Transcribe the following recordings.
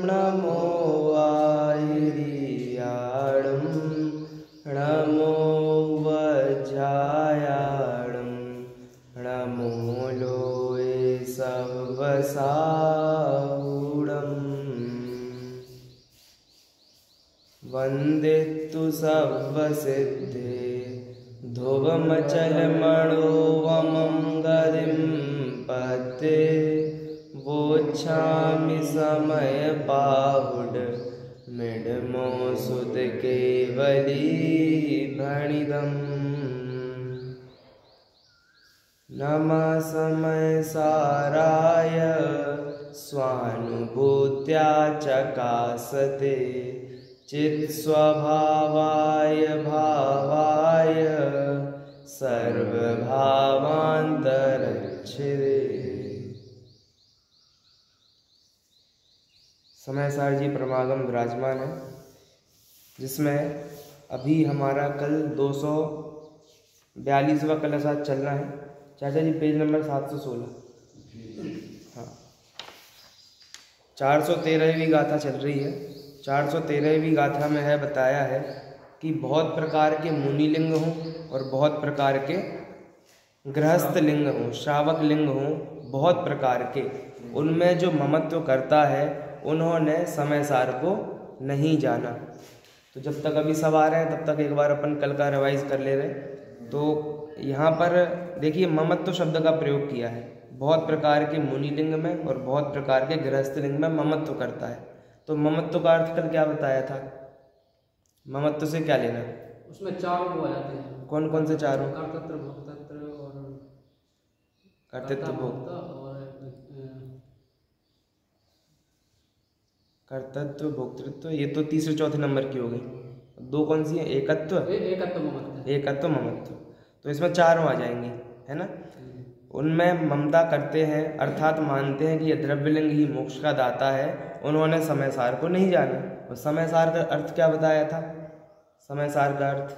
नमो वायरियाणं नमो वज्रायाणं नमो लोये सवसाहुडम् वन्दितु सर्वसिद्धे ध्रुवमचलमणोवमं गतिं पते वोच्छामि समयबाहुड मिडमो सुतकेवली भणिदम् नमः समयसाराय स्वानुभूत्या चकासते चित्स्वभावाय भावाय सर्वभावान्तरच्छिदे। समयसार जी परमागम विराजमान है, जिसमें अभी हमारा कल 242वां कलश आज चलना है। चाचा जी पेज नंबर 716। हाँ, 413वीं गाथा चल रही है। 413वीं गाथा में है बताया है कि बहुत प्रकार के मुनिलिंग हों और बहुत प्रकार के गृहस्थ लिंग हों, श्रावक लिंग हों, बहुत प्रकार के। उनमें जो ममत्व करता है उन्होंने समयसार को नहीं जाना। तो जब तक अभी सब आ रहे हैं तब तक एक बार अपन कल का रिवाइज कर ले रहे। तो यहाँ पर देखिए ममत्व शब्द का प्रयोग किया है। बहुत प्रकार के मुनिलिंग में और बहुत प्रकार के गृहस्थ लिंग में ममत्व करता है। तो ममत्व का अर्थ कल क्या बताया था? ममत्व से क्या लेना? उसमें चारों हो जाते हैं। कौन कौन से चारों? कर्तृत्व, भोक्तृत्व और कर्तृत्व, भोक्ता और कर्तृत्व, भोक्तृत्व। ये तो तीसरे चौथे नंबर की हो गई। दो कौन सी है? एकत्व, एकत्व, ममत्व। एकत्व, ममत्व। तो इसमें चारों आ जाएंगे, है ना। उनमें ममता करते हैं, अर्थात मानते हैं कि यह द्रव्यलिंग ही मोक्ष का दाता है। उन्होंने समयसार को नहीं जाना। और समयसार का अर्थ क्या बताया था? समयसार का अर्थ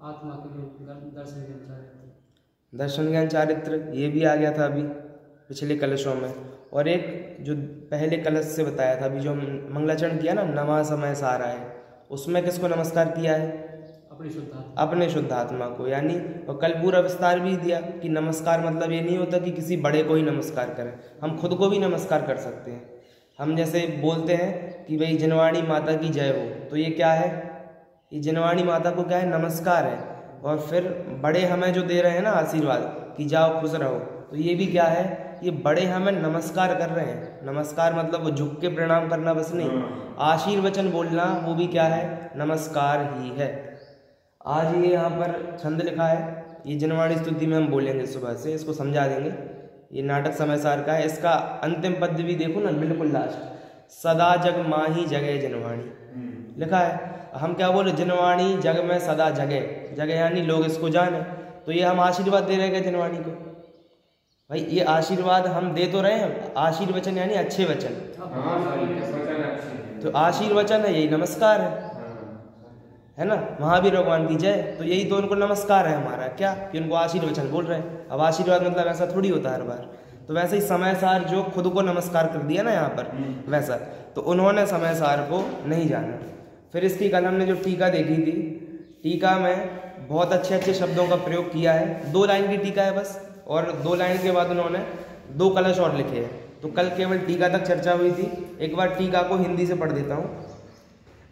आत्मा के दर्शन ज्ञान चारित्र। दर्शन ज्ञान चारित्र, ये भी आ गया था अभी पिछले कलशों में। और एक जो पहले कलश से बताया था, अभी जो मंगलाचरण किया ना, नमः समयसार है, उसमें किसको नमस्कार किया है? अपने शुद्ध आत्मा को। यानी और कल पूरा विस्तार भी दिया कि नमस्कार मतलब ये नहीं होता कि किसी बड़े को ही नमस्कार करें, हम खुद को भी नमस्कार कर सकते हैं। हम जैसे बोलते हैं कि भाई जिनवाणी माता की जय हो, तो ये क्या है? ये जिनवाणी माता को क्या है? नमस्कार है। और फिर बड़े हमें जो दे रहे हैं ना आशीर्वाद कि जाओ खुश रहो, तो ये भी क्या है? ये बड़े हमें नमस्कार कर रहे हैं। नमस्कार मतलब वो झुक के प्रणाम करना बस नहीं, आशीर्वचन बोलना वो भी क्या है? नमस्कार ही है। आज ये यहाँ पर छंद लिखा है, ये जिनवाणी स्तुति में हम बोलेंगे सुबह से, इसको समझा देंगे। ये नाटक समयसार का है। इसका अंतिम पद भी देखो ना, बिल्कुल लास्ट, सदा जग माही जगह जिनवाणी लिखा है। हम क्या बोले? जिनवाणी जग में सदा जगह, जगह यानी लोग इसको जाने। तो ये हम आशीर्वाद दे रहे हैं जिनवाणी को। भाई ये आशीर्वाद हम दे तो रहे हैं, आशीर्वचन यानी अच्छे वचन। तो आशीर्वचन है, यही नमस्कार है ना। महावीर भगवान की जय, तो यही तो उनको नमस्कार है हमारा, क्या कि उनको आशीर्वचन बोल रहे हैं। अब आशीर्वाद मतलब ऐसा थोड़ी होता है हर बार। तो वैसे ही समयसार जो खुद को नमस्कार कर दिया ना यहाँ पर, वैसा तो उन्होंने समयसार को नहीं जाना। फिर इसकी कल हमने जो टीका देखी थी, टीका में बहुत अच्छे अच्छे शब्दों का प्रयोग किया है। 2 लाइन की टीका है बस, और 2 लाइन के बाद उन्होंने 2 कलश और लिखे हैं। तो कल केवल टीका तक चर्चा हुई थी। एक बार टीका को हिंदी से पढ़ देता हूँ।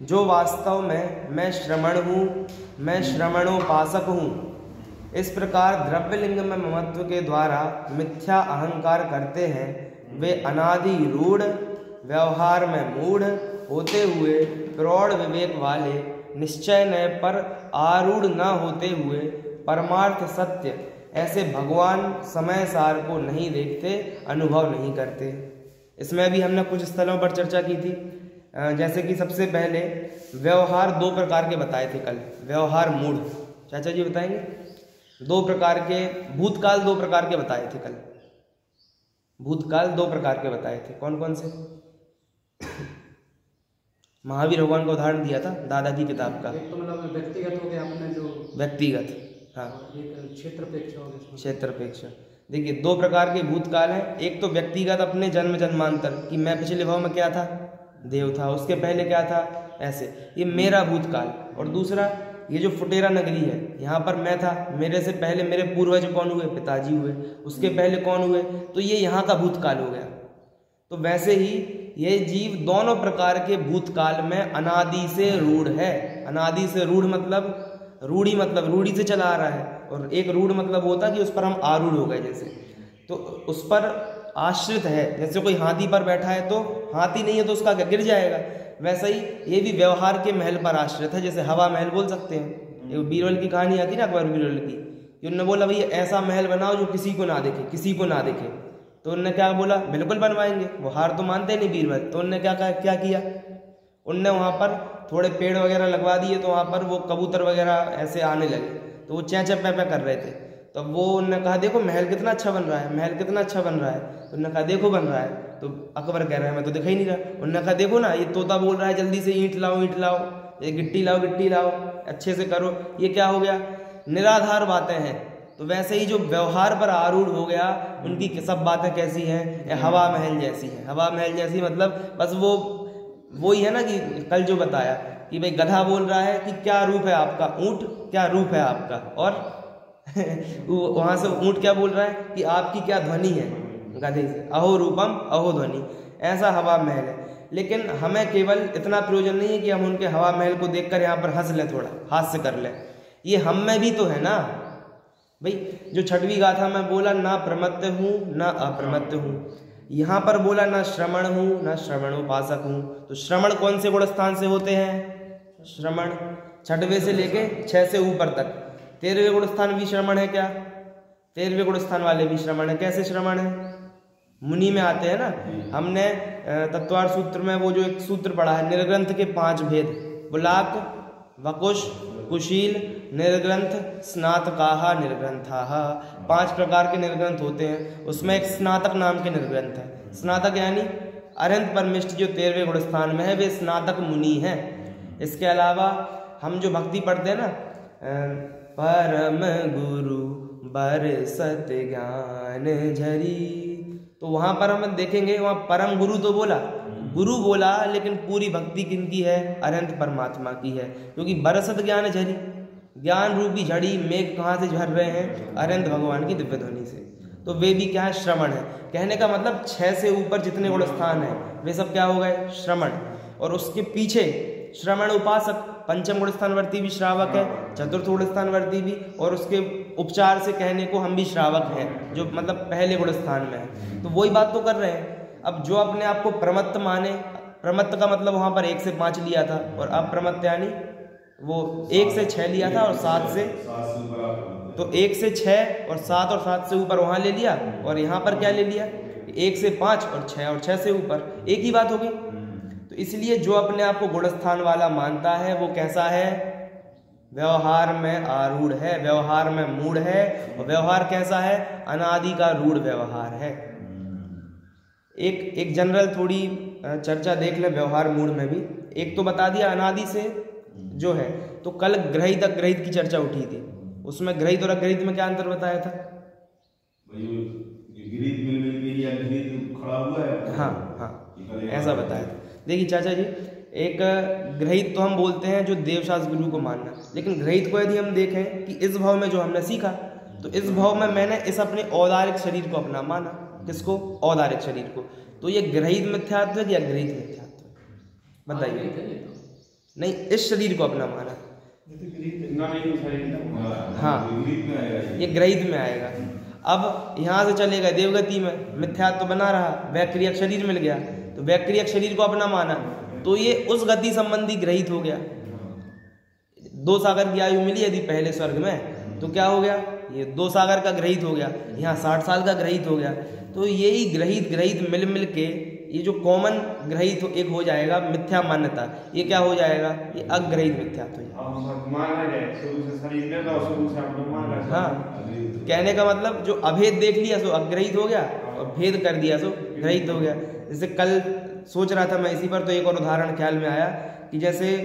जो वास्तव में मैं श्रमण हूँ, मैं श्रमणोपासक हूँ, इस प्रकार द्रव्यलिंग में ममत्व के द्वारा मिथ्या अहंकार करते हैं, वे अनादि रूढ़, व्यवहार में मूढ़ होते हुए प्रौढ़ विवेक वाले, निश्चय नय पर आरूढ़ न होते हुए परमार्थ सत्य ऐसे भगवान समयसार को नहीं देखते, अनुभव नहीं करते। इसमें भी हमने कुछ स्थलों पर चर्चा की थी। जैसे कि सबसे पहले व्यवहार 2 प्रकार के बताए थे कल। व्यवहार मूढ़, चाचा जी बताएंगे? 2 प्रकार के, भूतकाल 2 प्रकार के बताए थे कल। भूतकाल 2 प्रकार के बताए थे। कौन कौन से? महावीर भगवान का उदाहरण दिया था दादा की किताब का। एक तो मतलब व्यक्तिगत हो गया, अपने जो व्यक्तिगत, हाँ, एक क्षेत्रपेक्ष हो गया, क्षेत्रपेक्ष। देखिए, दो प्रकार के भूतकाल हैं। एक तो व्यक्तिगत अपने जन्म जन्मांतर कि मैं पिछले भाव में क्या था, देव था, उसके पहले क्या था, ऐसे, ये मेरा भूतकाल। और दूसरा ये जो फुटेरा नगरी है, यहाँ पर मैं था, मेरे से पहले मेरे पूर्वज कौन हुए, पिताजी हुए, उसके पहले कौन हुए, तो ये यहाँ का भूतकाल हो गया। तो वैसे ही ये जीव दोनों प्रकार के भूतकाल में अनादि से रूढ़ है। अनादि से रूढ़ मतलब रूढ़ी, मतलब रूढ़ी से चला आ रहा है, और एक रूढ़ मतलब होता कि उस पर हम आरूढ़ हो गए, जैसे तो उस पर आश्रित है। जैसे कोई हाथी पर बैठा है तो हाथी नहीं है तो उसका गिर जाएगा, वैसा ही ये भी व्यवहार के महल पर आश्रित है। जैसे हवा महल बोल सकते हैं। ये बीरबल की कहानी आती है ना, अकबर बीरबल की, कि उन्होंने बोला भाई ऐसा महल बनाओ जो किसी को ना देखे, किसी को ना देखे। तो उन्होंने क्या बोला, बिल्कुल बनवाएंगे। वो हार तो मानते नहीं बीरबल, तो उन्होंने क्या किया, उनने वहाँ पर थोड़े पेड़ वगैरह लगवा दिए, तो वहाँ पर वो कबूतर वगैरह ऐसे आने लगे, तो वो चैं चैं पैं कर रहे थे। तो वो उन्होंने कहा देखो महल कितना अच्छा बन रहा है, महल कितना अच्छा बन रहा है। तो उन्होंने कहा देखो बन रहा है। तो अकबर कह रहे हैं मैं तो दिखा ही नहीं रहा। उन्होंने कहा देखो ना, ये तोता बोल रहा है जल्दी से ईंट लाओ, ईंट लाओ, ये गिट्टी लाओ, गिट्टी लाओ, अच्छे से करो। ये क्या हो गया, निराधार बातें हैं। तो वैसे ही जो व्यवहार पर आरूढ़ हो गया, उनकी सब बातें कैसी हैं, हवा महल जैसी हैं। हवा महल जैसी मतलब बस वो ही है ना कि कल जो बताया कि भाई गधा बोल रहा है कि क्या रूप है आपका, ऊंट क्या रूप है आपका, और वहां से ऊंट क्या बोल रहा है कि आपकी क्या ध्वनि है, गधे से, अहो रूपम अहो ध्वनि। ऐसा हवा महल है। लेकिन हमें केवल इतना प्रयोजन नहीं है कि हम उनके हवा महल को देखकर यहाँ पर हंस लें, थोड़ा हास्य कर लें। ये हम में भी तो है ना भाई। जो छठवीं गाथा में बोला, ना प्रमत्त हूँ ना अप्रमत्त हूँ, यहाँ पर बोला ना श्रवण हूँ ना श्रवणोपासक हूँ। तो श्रवण कौन से गुण स्थान से होते हैं, श्रवण 6वें से लेके 6 से ऊपर तक। 13वें गुण स्थान भी श्रवण है क्या, 13वें गुण स्थान वाले भी श्रवण है। कैसे श्रवण है, मुनि में आते हैं ना। हमने तत्वार सूत्र में वो जो एक सूत्र पढ़ा है, निर्ग्रंथ के 5 भेद, बुलाक, वकुश, कुशील, निर्ग्रंथ, स्नातकाहा, निर्ग्रंथाः। 5 प्रकार के निर्ग्रंथ होते हैं। उसमें एक स्नातक नाम के निर्ग्रंथ है। स्नातक यानी अरंत परमिष्ठ जो 13वें गुण स्थान में है, वे स्नातक मुनि हैं। इसके अलावा हम जो भक्ति पढ़ते हैं ना, परम गुरु बरसत ज्ञान झरी, तो वहां पर हम देखेंगे, वहां परम गुरु तो बोला, गुरु बोला, लेकिन पूरी भक्ति किनकी है, अनंत परमात्मा की है। क्योंकि बरसत ज्ञान झरी, ज्ञान रूपी झड़ी मेघ कहाँ से झर रहे हैं, अनंत भगवान की दिव्य ध्वनि से। तो वे भी क्या है, श्रवण है। कहने का मतलब 6 से ऊपर जितने गुण स्थान है वे सब क्या हो गए, श्रवण। और उसके पीछे श्रवण उपासक, पंचम गुण स्थानवर्ती भी श्रावक है, चतुर्थ गुण स्थानवर्ती भी, और उसके उपचार से कहने को हम भी श्रावक हैं, जो मतलब पहले गुण स्थान में है। तो वही बात तो कर रहे हैं। अब जो अपने आप को प्रमत्त माने, प्रमत्त का मतलब वहां पर 1 से 5 लिया था, और अप्रमत्त यानी वो 1 से 6 लिया था, और 7 से, तो 1 से 6 और 7 और 7 से ऊपर वहां ले लिया, और यहाँ पर क्या ले लिया, 1 से 5 और 6 से ऊपर, एक ही बात हो गई। तो इसलिए जो अपने आप को गुणस्थान वाला मानता है वो कैसा है, व्यवहार में आरूढ़ है, व्यवहार में मूढ़ है। और व्यवहार कैसा है, अनादि का रूढ़ व्यवहार है। एक जनरल थोड़ी चर्चा देख ले व्यवहार मूढ़ में भी। एक तो बता दिया अनादि से जो है, तो कल ग्रहित अग्रहित की चर्चा उठी थी, उसमें ग्रहित और अग्रहित में क्या अंतर बताया था, हाँ, ऐसा बताया था। देखिए चाचा जी, एक ग्रहित तो हम बोलते हैं जो देवशास्त्र गुरु को मानना, लेकिन ग्रहित को यदि हम देखें कि इस भाव में जो हमने सीखा, तो इस भाव में मैंने इस अपने औदारिक शरीर को अपना माना, किसको, औदारिक शरीर को, तो ये ग्रहित मिथ्यात्व है या ग्रहित मिथ्यात्व, बताइए। नहीं, इस शरीर को अपना माना, हाँ, ये ग्रहित में आएगा। अब यहाँ से चलेगा देवगति में, मिथ्यात्व बना रहा, वैक्रियक शरीर मिल गया, तो वैक्रियक शरीर को अपना माना, तो ये उस गति संबंधी ग्रहित हो गया। 2 सागर की आयु मिली यदि पहले स्वर्ग में, तो क्या हो गया, ये 2 सागर का ग्रहित हो गया, यहाँ 60 साल का ग्रहित हो गया। तो यही ग्रहित मिल के ये जो कॉमन ग्रहित एक हो जाएगा मिथ्या मान्यता, ये क्या हो जाएगा, ये अग्रहित मिथ्या हो जाएगा। हाँ, कहने का मतलब जो अभेद देख लिया सो अग्रहित हो गया, और भेद कर दिया सो ग्रहित हो गया। जैसे कल सोच रहा था मैं इसी पर, तो एक और उदाहरण ख्याल में आया कि जैसे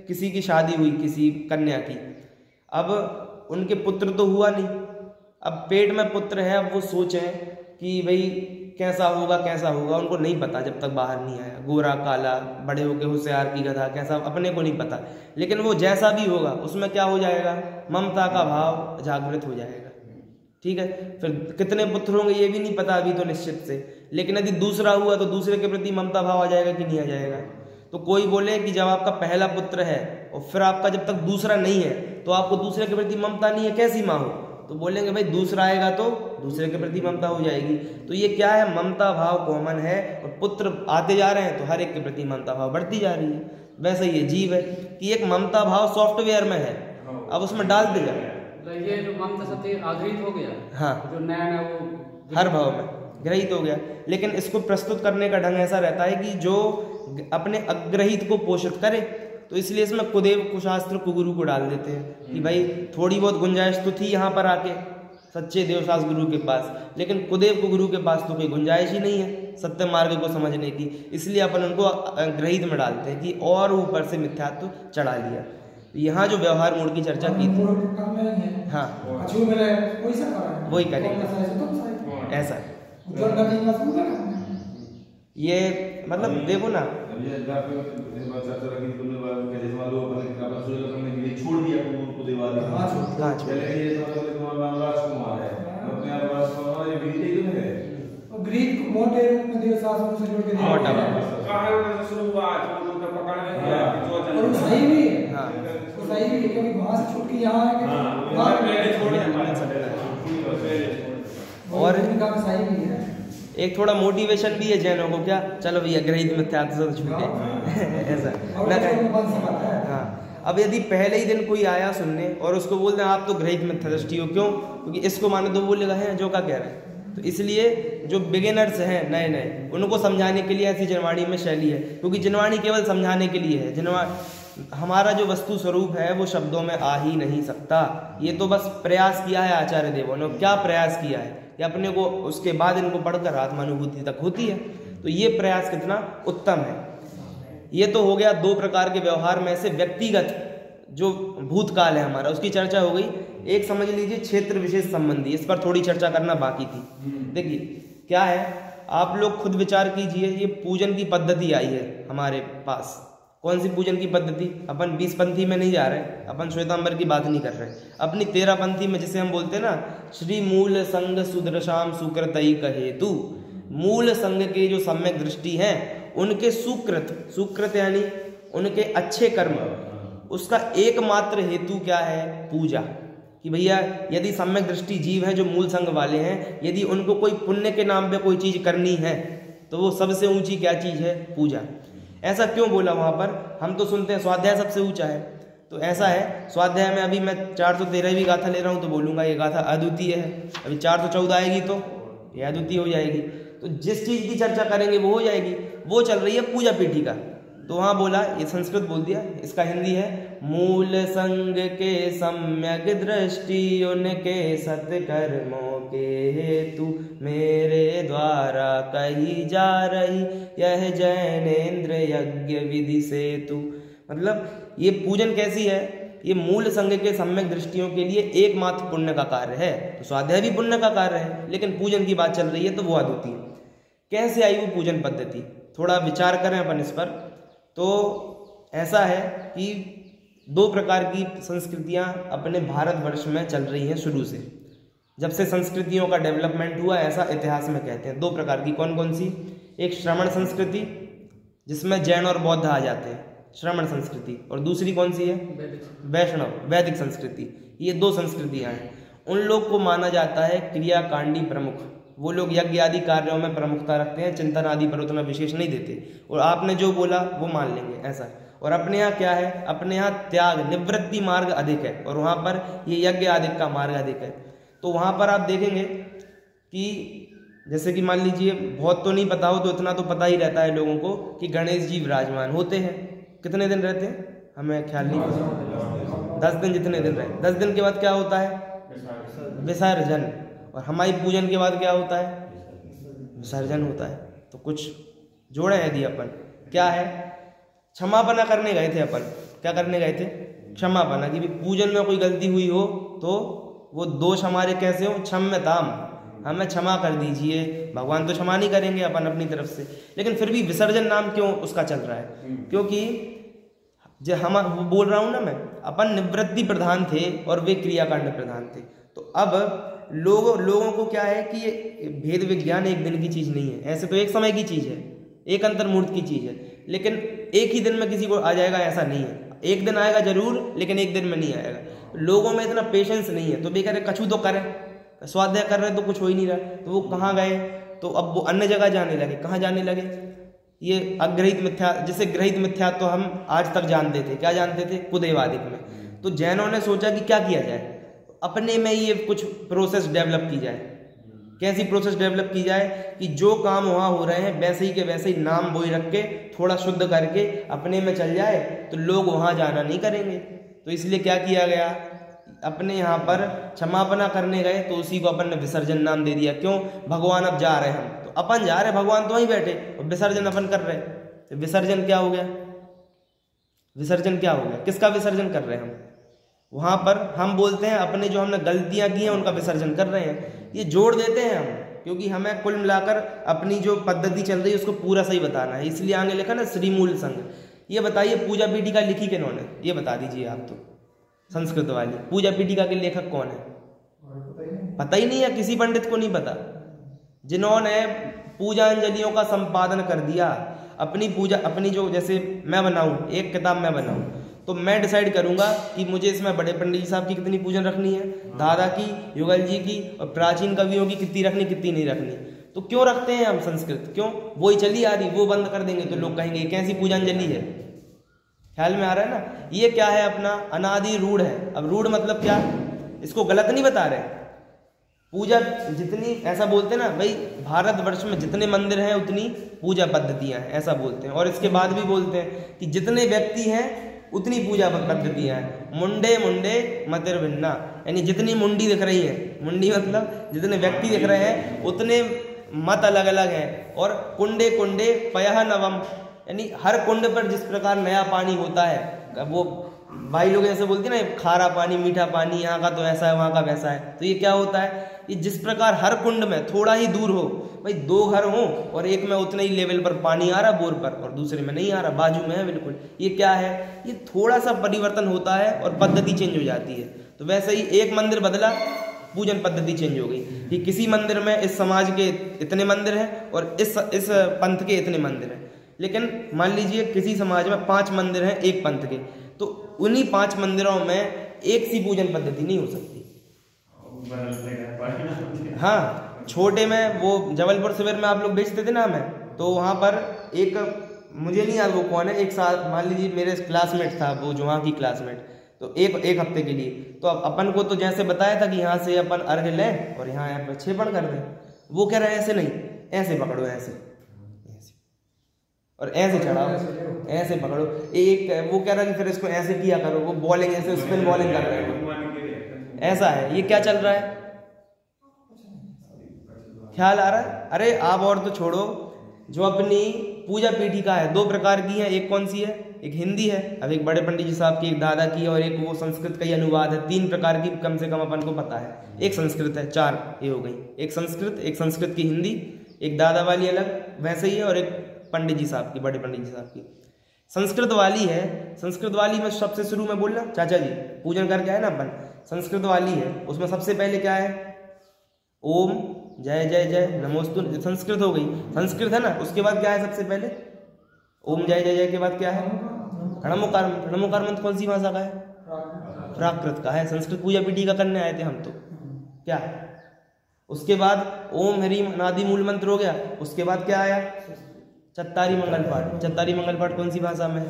किसी की शादी हुई, किसी कन्या की, अब उनके पुत्र तो हुआ नहीं, अब पेट में पुत्र है, अब वो सोचें कि भाई कैसा होगा, उनको नहीं पता जब तक बाहर नहीं आया, गोरा काला, बड़े होके होशियार की गधा, कैसा अपने को नहीं पता। लेकिन वो जैसा भी होगा उसमें क्या हो जाएगा, ममता का भाव जागृत हो जाएगा। ठीक है, फिर कितने पुत्र होंगे ये भी नहीं पता अभी तो निश्चित से, लेकिन यदि दूसरा हुआ तो दूसरे के प्रति ममता भाव आ जाएगा कि नहीं आ जाएगा। तो कोई बोले कि जब आपका पहला पुत्र है और फिर आपका जब तक दूसरा नहीं है तो आपको दूसरे के प्रति ममता नहीं है, कैसी माँ हो? तो बोलेंगे भाई दूसरा आएगा तो दूसरे के प्रति ममता हो जाएगी। तो ये क्या है, ममता भाव कॉमन है, और पुत्र आते जा रहे हैं तो हर एक के प्रति ममता भाव बढ़ती जा रही है। वैसे ये जीव है कि एक ममता भाव सॉफ्टवेयर में है, अब उसमें डालते जाए। ये जो ममता सत्य आग्रहित हो गया, हाँ, जो नैन है वो हर भाव में ग्रहित हो गया। लेकिन इसको प्रस्तुत करने का ढंग ऐसा रहता है कि जो अपने अग्रहित को पोषित करे, तो इसलिए इसमें कुदेव कुशास्त्र कुगुरु को डाल देते हैं कि भाई थोड़ी बहुत गुंजाइश तो थी यहाँ पर आके सच्चे देवशास गुरु के पास, लेकिन कुदेव को गुरु के पास तो कोई गुंजाइश ही नहीं है सत्य मार्ग को समझने की, इसलिए अपन उनको ग्रहित में डालते हैं कि और ऊपर से मिथ्यात्व चढ़ा लिया। यहाँ जो व्यवहार मूड की चर्चा की थी, हाँ वही करेंगे ऐसा। ये मतलब देखो ना, छोड़ दिया उनको दिवाली, हाँ छोड़ ग्रीक मोटे रूप में देव शासन से जोड़ के दिया मोटा और वो सही भी है। हाँ वो सही भी है, क्योंकि वहां से छूट के यहाँ है और सही भी है। एक थोड़ा मोटिवेशन भी है जैनों को, क्या चलो भैया ग्रहित मिथ्यात्व से छूटे ऐसा ना। हाँ, अब यदि पहले ही दिन कोई आया सुनने और उसको बोल दें आप तो ग्रहित मिथ्या दृष्टि हो, क्यों? क्योंकि इसको माने तो बोलेगा है जो का कह रहे हैं। तो इसलिए जो बिगिनर्स हैं नए नए, उनको समझाने के लिए ऐसी जनवाणी में शैली है, क्योंकि जनवाणी केवल समझाने के लिए है। हमारा जो वस्तु स्वरूप है वो शब्दों में आ ही नहीं सकता। ये तो बस प्रयास किया है आचार्य देवों ने, क्या प्रयास किया है ये अपने को उसके बाद इनको पढ़कर आत्मानुभूति तक होती है। तो ये प्रयास कितना उत्तम है। ये तो हो गया दो प्रकार के व्यवहार में से व्यक्तिगत जो भूतकाल है हमारा, उसकी चर्चा हो गई। एक समझ लीजिए क्षेत्र विशेष संबंधी, इस पर थोड़ी चर्चा करना बाकी थी। देखिए क्या है, आप लोग खुद विचार कीजिए, ये पूजन की पद्धति आई है हमारे पास। कौन सी पूजन की पद्धति? अपन 20 पंथी में नहीं जा रहे, अपन श्वेतांबर की बात नहीं कर रहे, अपनी 13 पंथी में, जिसे हम बोलते हैं ना श्री मूल संग सुदृशाम सुकृतई कहेतु। मूल संग के जो सम्यक दृष्टि हैं उनके सुकृत यानी उनके अच्छे कर्म, उसका एकमात्र हेतु क्या है? पूजा। कि भैया यदि सम्यक दृष्टि जीव है जो मूल संग वाले हैं, यदि उनको कोई पुण्य के नाम पे कोई चीज करनी है तो वो सबसे ऊंची क्या चीज है? पूजा। ऐसा क्यों बोला वहां पर? हम तो सुनते हैं स्वाध्याय सबसे ऊंचा है, तो ऐसा है स्वाध्याय में अभी मैं 413वीं गाथा ले रहा हूं तो बोलूंगा ये गाथा अद्वितीय है। अभी 414 आएगी तो ये अद्वितीय हो जाएगी। तो जिस चीज की चर्चा करेंगे वो हो जाएगी। वो चल रही है पूजा पीठिका, तो वहां बोला, ये संस्कृत बोल दिया, इसका हिंदी है मूल संग के सम्यक दृष्टि उनके सत्कर्मों के हेतु मेरे द्वारा कही जा रही यह जैनेन्द्र यज्ञ विधि सेतु। मतलब ये पूजन कैसी है? ये मूल संग के सम्यक दृष्टियों के लिए एकमात्र पुण्य का कार्य है। तो स्वाध्याय भी पुण्य का कार्य है, लेकिन पूजन की बात चल रही है तो वो अद्वितीय। कैसे आई वो पूजन पद्धति? थोड़ा विचार करें अपन इस पर। तो ऐसा है कि दो प्रकार की संस्कृतियां अपने भारतवर्ष में चल रही हैं शुरू से, जब से संस्कृतियों का डेवलपमेंट हुआ, ऐसा इतिहास में कहते हैं। दो प्रकार की, कौन कौन सी? एक श्रमण संस्कृति जिसमें जैन और बौद्ध आ जाते हैं, श्रमण संस्कृति, और दूसरी कौन सी है? वैष्णव वैदिक संस्कृति। ये दो संस्कृतियां हैं। उन लोग को माना जाता है क्रियाकांडी प्रमुख, वो लोग यज्ञ आदि कार्यों में प्रमुखता रखते हैं, चिंतन आदि पर उतना विशेष नहीं देते, और आपने जो बोला वो मान लेंगे ऐसा। और अपने यहाँ क्या है? अपने यहाँ त्याग निवृत्ति मार्ग अधिक है, और वहाँ पर ये यज्ञ आदि का मार्ग अधिक है। तो वहाँ पर आप देखेंगे कि जैसे कि मान लीजिए, बहुत तो नहीं पता हो तो इतना तो पता ही रहता है लोगों को कि गणेश जी विराजमान होते हैं। कितने दिन रहते हैं हमें ख्याल नहीं पता, 10 दिन, जितने दिन रहे। 10 दिन के बाद क्या होता है? विसर्जन। और हमारी पूजन के बाद क्या होता है? विसर्जन होता है। तो कुछ जोड़े हैं यदि अपन, क्या है? क्षमापना करने गए थे अपन। क्या करने गए थे? क्षमापना। कि पूजन में कोई गलती हुई हो तो वो दोष हमारे कैसे हो, क्षम्यताम, हमें क्षमा कर दीजिए। भगवान तो क्षमा नहीं करेंगे अपन अपनी तरफ से, लेकिन फिर भी विसर्जन नाम क्यों उसका चल रहा है, क्योंकि जो हम वो बोल रहा हूँ ना मैं, अपन निवृत्ति प्रधान थे और वे क्रियाकांड प्रधान थे। तो अब लोगों को क्या है कि ये भेद विज्ञान एक दिन की चीज़ नहीं है, ऐसे तो एक समय की चीज़ है, एक अंतर्मूर्त की चीज़ है, लेकिन एक ही दिन में किसी को आ जाएगा ऐसा नहीं है। एक दिन आएगा जरूर, लेकिन एक दिन में नहीं आएगा। लोगों में इतना पेशेंस नहीं है, तो वे कह रहे कछु तो करें, स्वाध्याय कर रहे तो कुछ हो ही नहीं रहा, तो वो कहाँ गए, तो अब वो अन्य जगह जाने लगे। कहाँ जाने लगे, ये अग्रहित मिथ्या, जिसे ग्रहित मिथ्या तो हम आज तक जानते थे, क्या जानते थे, कुदैवादिक में। तो जैनों ने सोचा कि क्या किया जाए, अपने में ये कुछ प्रोसेस डेवलप की जाए। कैसी प्रोसेस डेवलप की जाए कि जो काम वहाँ हो रहे हैं वैसे ही के वैसे ही नाम बोई रख के थोड़ा शुद्ध करके अपने में चल जाए, तो लोग वहाँ जाना नहीं करेंगे। तो इसलिए क्या किया गया, अपने यहाँ पर क्षमापना करने गए तो उसी को अपन ने विसर्जन नाम दे दिया। क्यों, भगवान अब जा रहे हैं, हम तो अपन जा रहे, भगवान तो वहीं बैठे और विसर्जन अपन कर रहे। तो विसर्जन क्या हो गया, विसर्जन क्या हो गया, किसका विसर्जन कर रहे हैं हम, वहाँ पर हम बोलते हैं अपने जो हमने गलतियाँ की हैं उनका विसर्जन कर रहे हैं। ये जोड़ देते हैं हम, क्योंकि हमें कुल मिलाकर अपनी जो पद्धति चल रही है उसको पूरा सही बताना है, इसलिए आगे लिखा ना श्रीमूल संघ। ये बताइए पूजा पीठिका लिखी किन्होंने, ये बता दीजिए आप, तो संस्कृत वाली पूजा पीठिका के लेखक कौन है, पता ही नहीं है, किसी पंडित को नहीं पता। जिन्होंने पूजांजलियों का संपादन कर दिया, अपनी पूजा, अपनी जो, जैसे मैं बनाऊं एक किताब, मैं बनाऊं तो मैं डिसाइड करूंगा कि मुझे इसमें बड़े पंडित जी साहब की कितनी पूजन रखनी है, दादा की, युगल जी की और प्राचीन कवियों की कितनी रखनी, कितनी नहीं रखनी। तो क्यों रखते हैं हम संस्कृत, क्यों, वही चली आ रही, वो बंद कर देंगे तो लोग कहेंगे कैसी पूजांजलि है। ख्याल में आ रहा है ना, ये क्या है, अपना अनादि रूढ़ है। अब रूढ़ मतलब क्या, इसको गलत नहीं बता रहे, पूजा जितनी, ऐसा बोलते हैं ना भाई, भारतवर्ष में जितने मंदिर हैं उतनी पूजा पद्धतियां हैं, ऐसा बोलते हैं। और इसके बाद भी बोलते हैं कि जितने व्यक्ति हैं उतनी पूजा पद्धतियां हैं। मुंडे मुंडे मतिर भिन्ना, यानी जितनी मुंडी दिख रही है, मुंडी मतलब जितने व्यक्ति दिख रहे हैं उतने मत अलग अलग हैं। और कुंडे कुंडे पयः नवम, यानी हर कुंड पर जिस प्रकार नया पानी होता है, वो भाई लोग ऐसे बोलते हैं ना, खारा पानी मीठा पानी, यहाँ का तो ऐसा है वहाँ का वैसा है। तो ये क्या होता है, ये जिस प्रकार हर कुंड में थोड़ा ही दूर हो, भाई दो घर हो और एक में उतने ही लेवल पर पानी आ रहा बोर पर और दूसरे में नहीं आ रहा, बाजू में है बिल्कुल, ये क्या है, ये थोड़ा सा परिवर्तन होता है और पद्धति चेंज हो जाती है। तो वैसे ही एक मंदिर बदला, पूजन पद्धति चेंज हो गई कि किसी मंदिर में इस समाज के इतने मंदिर हैं और इस पंथ के इतने मंदिर हैं। लेकिन मान लीजिए किसी समाज में 5 मंदिर हैं एक पंथ के, तो उन्हीं 5 मंदिरों में एक सी पूजन पद्धति नहीं हो सकती। हाँ, छोटे में वो जबलपुर शिविर में आप लोग भेजते थे ना हमें, तो वहाँ पर एक, मुझे नहीं याद वो कौन है, एक साल मान लीजिए मेरे क्लासमेट था वो, जो वहाँ की क्लासमेट, तो एक हफ्ते के लिए, तो अपन को तो जैसे बताया था कि यहाँ से अपन अर्घ लें और यहाँ प्रक्षेपण कर दें। वो कह रहे हैं ऐसे नहीं, ऐसे पकड़ो, ऐसे और ऐसे चढ़ाओ, ऐसे पकड़ो। एक वो कह रहा है कि फिर इसको ऐसे किया करो, वो बॉलिंग ऐसे स्पिन बॉलिंग कर रहे हैं, ऐसा है। ये क्या चल रहा है, ख्याल आ रहा है? अरे आप और तो छोड़ो, जो अपनी पूजा पीठिका है 2 प्रकार की है, एक कौन सी है, एक हिंदी है, अब एक बड़े पंडित जी साहब की, एक दादा की, और एक वो संस्कृत का ही अनुवाद है। 3 प्रकार की कम से कम अपन को पता है। एक संस्कृत है, 4 ये हो गई, एक संस्कृत की हिंदी, एक दादा वाली अलग वैसे ही है, और एक पंडित जी साहब की, बड़े पंडित जी साहब की संस्कृत वाली है। संस्कृत वाली में सबसे शुरू में बोलना चाचा जी पूजन करके आए ना अपन, संस्कृत वाली है, उसमें सबसे पहले क्या है, ओम जय जय जय नमोस्तु, संस्कृत हो गई, संस्कृत है ना। उसके बाद क्या है, सबसे पहले ओम जय जय जय के बाद क्या है, प्रणमोकार। प्रणमोकार मंत्र कौन सी भाषा का है, प्राकृत का है। संस्कृत पूजा पीठिका करने आए थे हम, तो क्या, उसके बाद ओम ह्रीम अनादि मूल मंत्र हो गया। उसके बाद क्या आया, चत्तारी मंगल पाठ। चत्तारी मंगल पाठ कौन सी भाषा में है,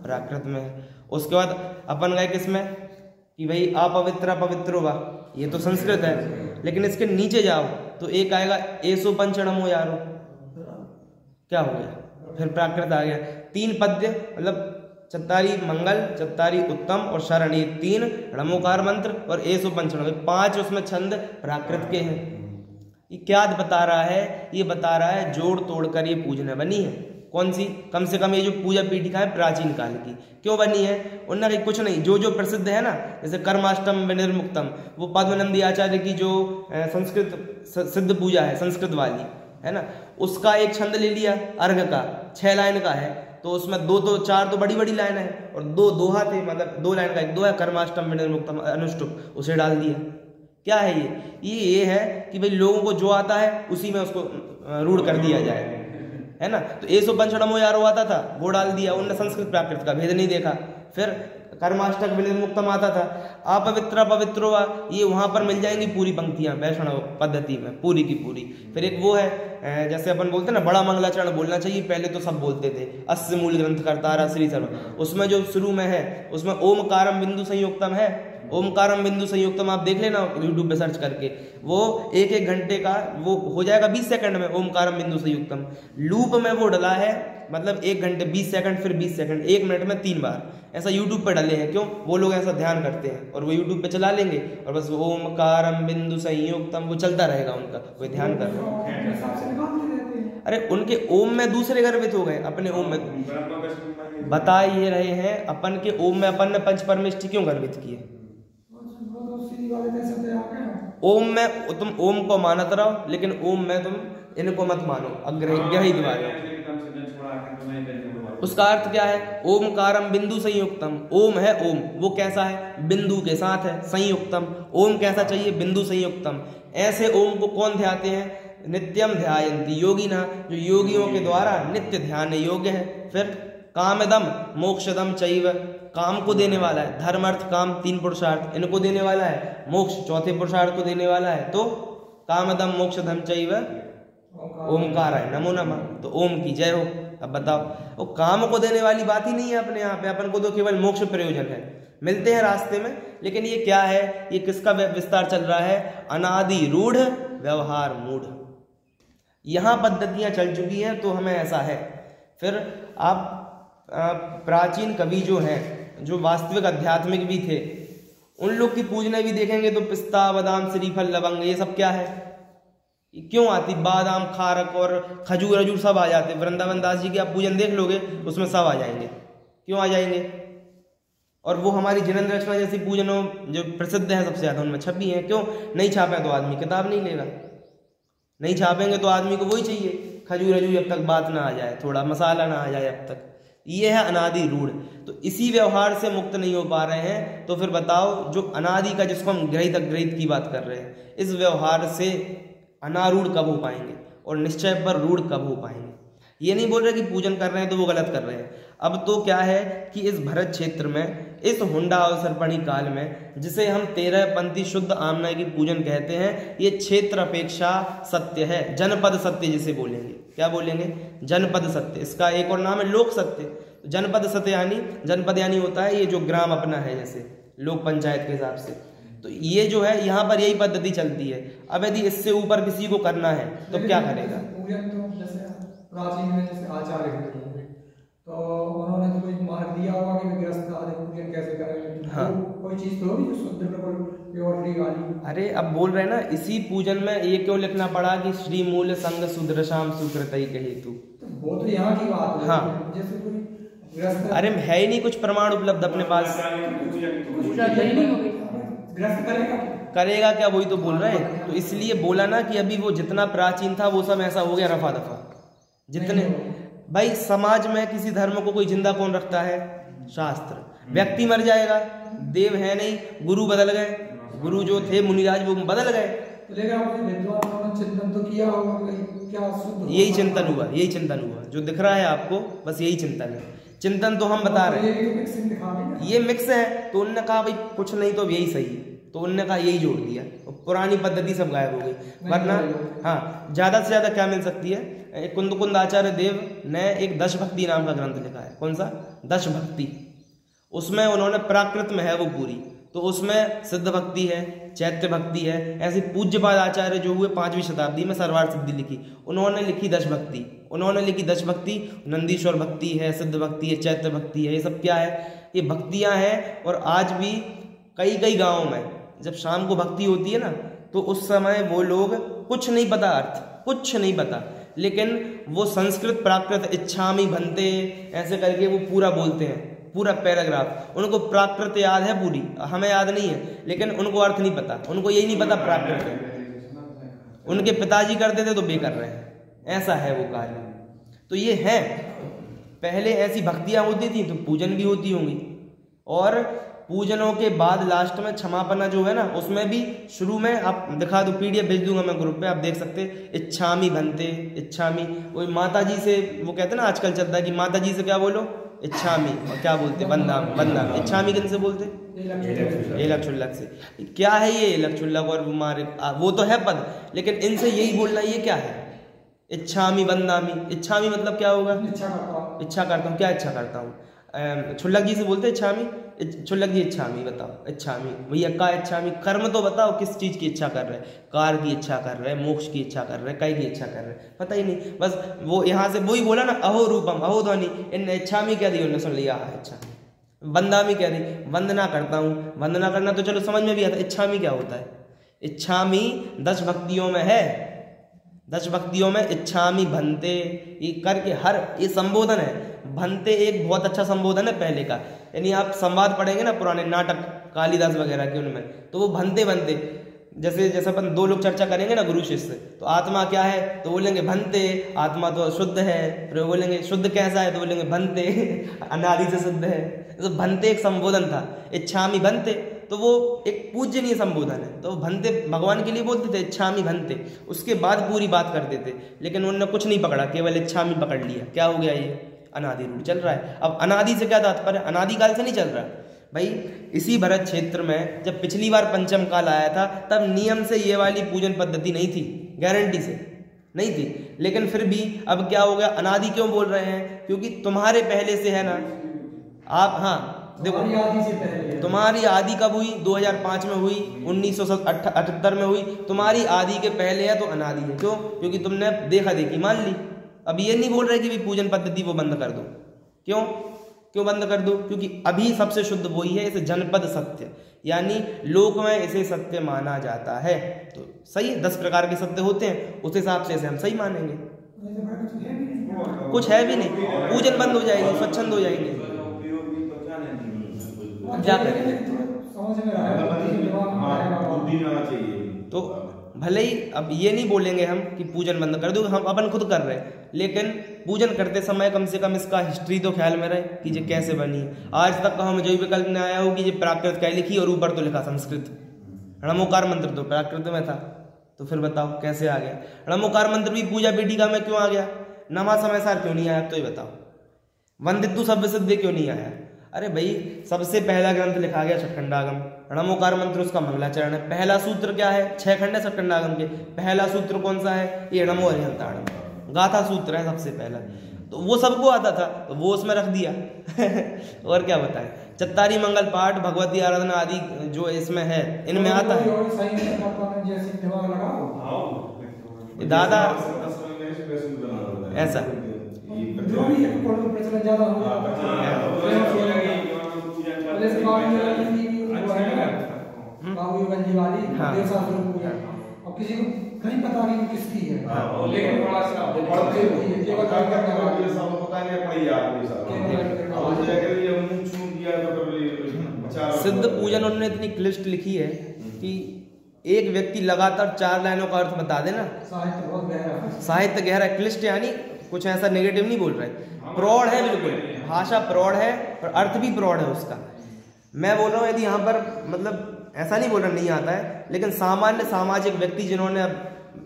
प्राकृत में है। उसके बाद अपन गए किसमें कि भाई अपवित्र अपवित्रो वा, ये तो संस्कृत है, लेकिन इसके नीचे जाओ तो एक आएगा एसो पंचणमो यारो, क्या हो गया, फिर प्राकृत आ गया। 3 पद्य, मतलब चत्तारी मंगल, चत्तारी उत्तम और शरण, ये 3 णमोकार मंत्र और एसो पंचणम, 5 उसमें छंद प्राकृत के हैं। ये क्या बता रहा है, ये बता रहा है जोड़ तोड़ कर ये पूजना बनी है। कौन सी? कम से कम ये जो पूजा पीठिका है प्राचीन काल की। क्यों बनी है? उन्होंने कहा कुछ नहीं, जो प्रसिद्ध है ना, जैसे कर्माष्टम विनिर्मुक्तम, वो पद्मनंदी आचार्य की जो संस्कृत सिद्ध पूजा है संस्कृत वाली, है ना, उसका एक छंद ले लिया अर्घ का, 6 लाइन का है, तो उसमें 4 तो बड़ी बड़ी लाइन है और 2 दोहा थे, मतलब 2 लाइन का एक दोहा, कर्माष्टम विनिर्मुक्तम अनुष्टुप, उसे डाल दिया। क्या है ये है कि भाई लोगों को जो आता है उसी में उसको रूढ़ कर दिया जाए, है ना। तो एसो पंचड़मो यारो आता था, वो डाल दिया, उनने संस्कृत प्राकृत का भेद नहीं देखा। फिर कर्माष्टक विनिर्मुक्तम आता था, अपवित्र पवित्रो, ये वहां पर मिल जाएंगी पूरी पंक्तियां वैष्णव पद्धति में, पूरी की पूरी। फिर एक वो है, जैसे अपन बोलते हैं ना, बड़ा मंगलाचरण बोलना चाहिए, पहले तो सब बोलते थे, अस्य मूल ग्रंथ कर्तारा श्री सर्व, उसमें जो शुरू में है उसमें ओमकारम बिंदु संयुक्तम है, ओमकारम बिंदु संयुक्तम आप देख लेना यूट्यूब पे सर्च करके, वो 1 घंटे का वो हो जाएगा 20 सेकंड में, ओमकारम बिंदु संयुक्तम। लूप में वो डला है, मतलब 1 घंटे 20 सेकंड, फिर 20 सेकंड, 1 मिनट में 3 बार ऐसा यूट्यूब पे डले हैं। क्यों? वो लोग ऐसा ध्यान करते हैं और वो यूट्यूब पे चला लेंगे और बस ओमकारम बिंदु संयुक्तम वो चलता रहेगा, उनका कोई ध्यान कर रहा है। अरे उनके ओम में दूसरे गर्भित हो गए, अपने ओम में बता ये रहे हैं, अपन के ओम में अपन ने पंच परमेष्टि क्यों गर्भित किए? ओम में तुम ओम को मानत रहो, लेकिन ओम में तुम इनको मत मानो, अग्रही द्वारा। उसका अर्थ क्या है? ओमकारम बिंदु संयुक्तम, ओम है ओम, वो कैसा है? बिंदु के साथ है, संयुक्तम, ओम कैसा चाहिए? बिंदु संयुक्तम। ऐसे ओम को कौन ध्याते हैं? नित्यम ध्यायन्ति योगिना, जो योगियों के द्वारा नित्य ध्यान योग्य है। फिर कामदम मोक्षदम चैव, काम को देने वाला है, धर्म अर्थ काम 3 पुरुषार्थ इनको देने वाला है, मोक्ष 4थे पुरुषार्थ को देने वाला है। तो कामदम मोक्षदम चैव ओमकाराय नमो नमः, तो ओम की जय हो। अब बताओ, वो काम को देने वाली बात ही नहीं है अपने यहाँ पे, अपन को तो केवल मोक्ष प्रयोजन है, मिलते हैं रास्ते में। लेकिन ये क्या है? ये किसका विस्तार चल रहा है? अनादि रूढ़ व्यवहार मूढ़, यहाँ पद्धतियां चल चुकी हैं तो हमें ऐसा है। फिर आप प्राचीन कवि जो हैं, जो वास्तविक आध्यात्मिक भी थे, उन लोग की पूजने भी देखेंगे तो पिस्ता बादाम श्रीफल लवंग ये सब क्या है? क्यों आती? बादाम खारक और खजूर अजूर सब आ जाते। वृंदावन दास जी की आप पूजन देख लोगे उसमें सब आ जाएंगे। क्यों आ जाएंगे? और वो हमारी जिनेंद्र रचना जैसी पूजनों जो प्रसिद्ध है सबसे ज्यादा उनमें छपी है। क्यों? नहीं छापे तो आदमी किताब नहीं लेगा, नहीं छापेंगे तो आदमी को वही चाहिए, खजूर अजूर जब तक बात ना आ जाए, थोड़ा मसाला ना आ जाए अब तक। ये है अनादि रूढ़। तो इसी व्यवहार से मुक्त नहीं हो पा रहे हैं, तो फिर बताओ जो अनादि का, जिसको हम ग्रहित अग्रहित की बात कर रहे हैं, इस व्यवहार से अनारूढ़ कब हो पाएंगे और निश्चय पर रूढ़ कब हो पाएंगे? ये नहीं बोल रहे कि पूजन कर रहे हैं तो वो गलत कर रहे हैं। अब तो क्या है कि इस भरत क्षेत्र में, इस हुंडा अवसरपणी काल में, जिसे हम 13 पंथी शुद्ध आमना की पूजन कहते हैं, ये क्षेत्र अपेक्षा सत्य है, जनपद सत्य जिसे बोलेंगे। क्या बोलेंगे? जनपद सत्य। इसका एक और नाम है लोक सत्य। जनपद सत्य यानी, जनपद यानी होता है ये जो ग्राम अपना है, जैसे लोक पंचायत के हिसाब से। तो ये जो है यहाँ पर यही पद्धति चलती है। अब यदि इससे ऊपर किसी को करना है तो क्या करेगा? प्राचीन में जैसे आचार्य थे, तो उन्होंने तो कोई मार्ग दिया होगा कि गृहस्थ आदि पूजन कैसे करेंगे। हाँ, कोई चीज तो होगी जो शुद्ध प्योरिटी वाली। अरे अब बोल रहे हैं ना, इसी पूजन में ये क्यों लिखना पड़ा कि श्री मूल संग सुदृशाम सुकृतई कहेतु? वो तो यहाँ की बात है। हाँ, जैसे कोई गृहस्थ, अरे है ही नहीं कुछ प्रमाण उपलब्ध अपने पास। करेगा क्या? वही तो बोल रहे हैं। तो इसलिए बोला ना कि अभी वो जितना प्राचीन था वो सब ऐसा हो गया रफा दफा। जितने भाई समाज में किसी धर्म को कोई जिंदा कौन रखता है? शास्त्र। व्यक्ति मर जाएगा, देव है नहीं, गुरु बदल गए, गुरु जो थे मुनिराज वो बदल गए। चिंतन तो किया होगा, क्या शुद्ध? यही चिंतन हुआ, यही चिंतन हुआ जो दिख रहा है आपको, बस यही चिंतन है। चिंतन तो हम बता रहे हैं, ये मिक्स है। तो उनने कहा भाई कुछ नहीं तो यही सही, तो उनने कहा यही जोड़ दिया, पुरानी पद्धति सब गायब हो गई। वरना हाँ, ज्यादा से ज्यादा क्या मिल सकती है? कुंद आचार्य देव ने एक दश भक्ति नाम का ग्रंथ लिखा है। कौन सा? दश भक्ति। उसमें उन्होंने प्राकृत में है वो पूरी, तो उसमें सिद्ध भक्ति है, चैत्य भक्ति है। ऐसे पूज्यपाद आचार्य जो हुए 5वीं शताब्दी में, सर्वार्थ सिद्धि लिखी, उन्होंने लिखी दश भक्ति। उन्होंने लिखी दश भक्ति, नंदीश्वर भक्ति है, सिद्ध भक्ति है, चैत्य भक्ति है। ये सब क्या है? ये भक्तियां हैं। और आज भी कई कई गाँवों में जब शाम को भक्ति होती है ना, तो उस समय वो लोग कुछ नहीं पता अर्थ, कुछ नहीं पता, लेकिन वो संस्कृत प्राकृत इच्छामि भन्ते ऐसे करके वो पूरा बोलते हैं, पूरा पैराग्राफ। उनको प्राकृत याद है पूरी, हमें याद नहीं है, लेकिन उनको अर्थ नहीं पता, उनको यही नहीं पता प्राकृत है। उनके पिताजी करते थे तो बे कर रहे हैं, ऐसा है वो कार्य। तो ये है, पहले ऐसी भक्तियां होती थी तो पूजन भी होती होंगी, और पूजनों के बाद लास्ट में क्षमापना जो है ना, उसमें भी शुरू में आप दिखा दो, PDF भेज दूंगा मैं ग्रुप पे, आप देख सकते हैं। इच्छामी बनते, इच्छामी, वो माता जी से वो कहते हैं ना आजकल चलता है कि माता जी से क्या बोलो, इच्छामी, और क्या बोलते बंदाम, बंदाम। इच्छामी किन से बोलते, एलक छुल्लक से। क्या है ये एलक छुल्लक और मारे, वो तो है पद, लेकिन इनसे यही बोलना, ये क्या है, इच्छामी बंदामी। इच्छामी मतलब क्या होगा, इच्छा करता हूँ। क्या इच्छा करता हूँ, छुल्लक जी से बोलते इच्छामी, छुल्लक जी इच्छामी बताओ, इच्छामी भैया का इच्छामी, कर्म तो बताओ किस चीज की इच्छा कर रहे, कार की इच्छा कर रहे, मोक्ष की इच्छा कर रहे, कई की इच्छा कर रहे, पता ही नहीं। बस वो यहाँ से वही बोला ना, अहो रूपम अहो ध्वनि, इन इच्छामी क्या दी, उन्होंने सुन लिया इच्छा। वंदामी क्या दी, वंदना करता हूँ। वंदना करना तो चलो समझ में भी आता, इच्छामी क्या होता है, इच्छामी 10 भक्तियों में है, 10 भक्तियों में इच्छामी भन्ते, ये करके हर, ये संबोधन है। भन्ते एक बहुत अच्छा संबोधन है पहले का, यानी आप संवाद पढ़ेंगे ना पुराने नाटक कालिदास वगैरह के, उनमें तो वो भन्ते बनते, जैसे जैसे अपन 2 लोग चर्चा करेंगे ना गुरु शिष्य, तो आत्मा क्या है तो बोलेंगे भन्ते, आत्मा तो शुद्ध है, फिर बोलेंगे शुद्ध कैसा है तो बोलेंगे भन्ते, अनादि से शुद्ध है। तो भन्ते एक संबोधन था, इच्छामी भन्ते, तो वो एक पूजनीय संबोधन है, तो भन्ते भगवान के लिए बोलते थे, इच्छामी भन्ते, उसके बाद पूरी बात करते थे। लेकिन उन्होंने कुछ नहीं पकड़ा, केवल इच्छामी पकड़ लिया। क्या हो गया, ये अनादि रूढ़ चल रहा है। अब अनादि से क्या तात्पर्य, अनादिकाल से नहीं चल रहा भाई। इसी भरत क्षेत्र में जब पिछली बार पंचम काल आया था, तब नियम से ये वाली पूजन पद्धति नहीं थी, गारंटी से नहीं थी, लेकिन फिर भी अब क्या हो गया, अनादि क्यों बोल रहे हैं, क्योंकि तुम्हारे पहले से है ना आप। हाँ देखो, तुम्हारी आदि कब हुई, 2005 में हुई, 1978 में हुई, तुम्हारी आदि के पहले है तो अनादि है। क्यों, क्योंकि तुमने देखा देखी मान ली। अब ये नहीं बोल रहे कि भी पूजन पद्धति वो बंद कर दो, क्यों क्यों बंद कर दो, क्योंकि अभी सबसे शुद्ध वही है, इसे जनपद सत्य, यानी लोक में इसे सत्य माना जाता है। तो सही है, 10 प्रकार के सत्य होते हैं, उस हिसाब से इसे हम सही मानेंगे। कुछ है भी नहीं, पूजन बंद हो जाएगी, स्वच्छंद हो जाएंगे, क्या करेंगे। तो भले ही अब ये नहीं बोलेंगे हम कि पूजन बंद कर दो, हम अपन खुद कर रहे हैं, लेकिन पूजन करते समय कम से कम इसका हिस्ट्री तो ख्याल में रहे कि ये कैसे बनी। आज तक हम जो विकल्प में आया हो कि ये प्राकृत क्या लिखी, और ऊपर तो लिखा संस्कृत, णमोकार मंत्र तो प्राकृत में था, तो फिर बताओ कैसे आ गया। णमोकार मंत्र भी पूजा पीठिका में क्यों आ गया, नमा समय सार क्यों नहीं आया, तो ये बताओ। वंदितु सभ्य सिद्धि क्यों नहीं आया, अरे भाई सबसे पहला ग्रंथ लिखा गया छठखंडागम, णमोकार मंत्र उसका मंगलाचरण है। पहला सूत्र क्या है, 6 खंड है छठखंडागम के, पहला सूत्र कौन सा है, ये णमो हरिहंताणम, गाथा सूत्र है सबसे पहला। तो वो सबको आता था, तो वो उसमें रख दिया और क्या बताएं। चत्तारी मंगल पाठ, भगवती आराधना आदि जो इसमें है, इनमें आता है। दादा ऐसा किसी को नहीं पता कि किसकी है, लेकिन थोड़ा सा सिद्ध पूजन उन्होंने इतनी क्लिष्ट लिखी है कि एक व्यक्ति लगातार 4 लाइनों का अर्थ बता देना। साहित्य बहुत गहरा, साहित्य गहरा, क्लिष्ट यानी कुछ ऐसा नेगेटिव नहीं बोल रहे, प्रौढ़ है, बिल्कुल भाषा प्रौढ़ है और अर्थ भी प्रौढ़ है उसका। मैं बोल रहा हूँ यदि यहाँ पर मतलब ऐसा नहीं बोल रहा नहीं आता है, लेकिन सामान्य सामाजिक व्यक्ति जिन्होंने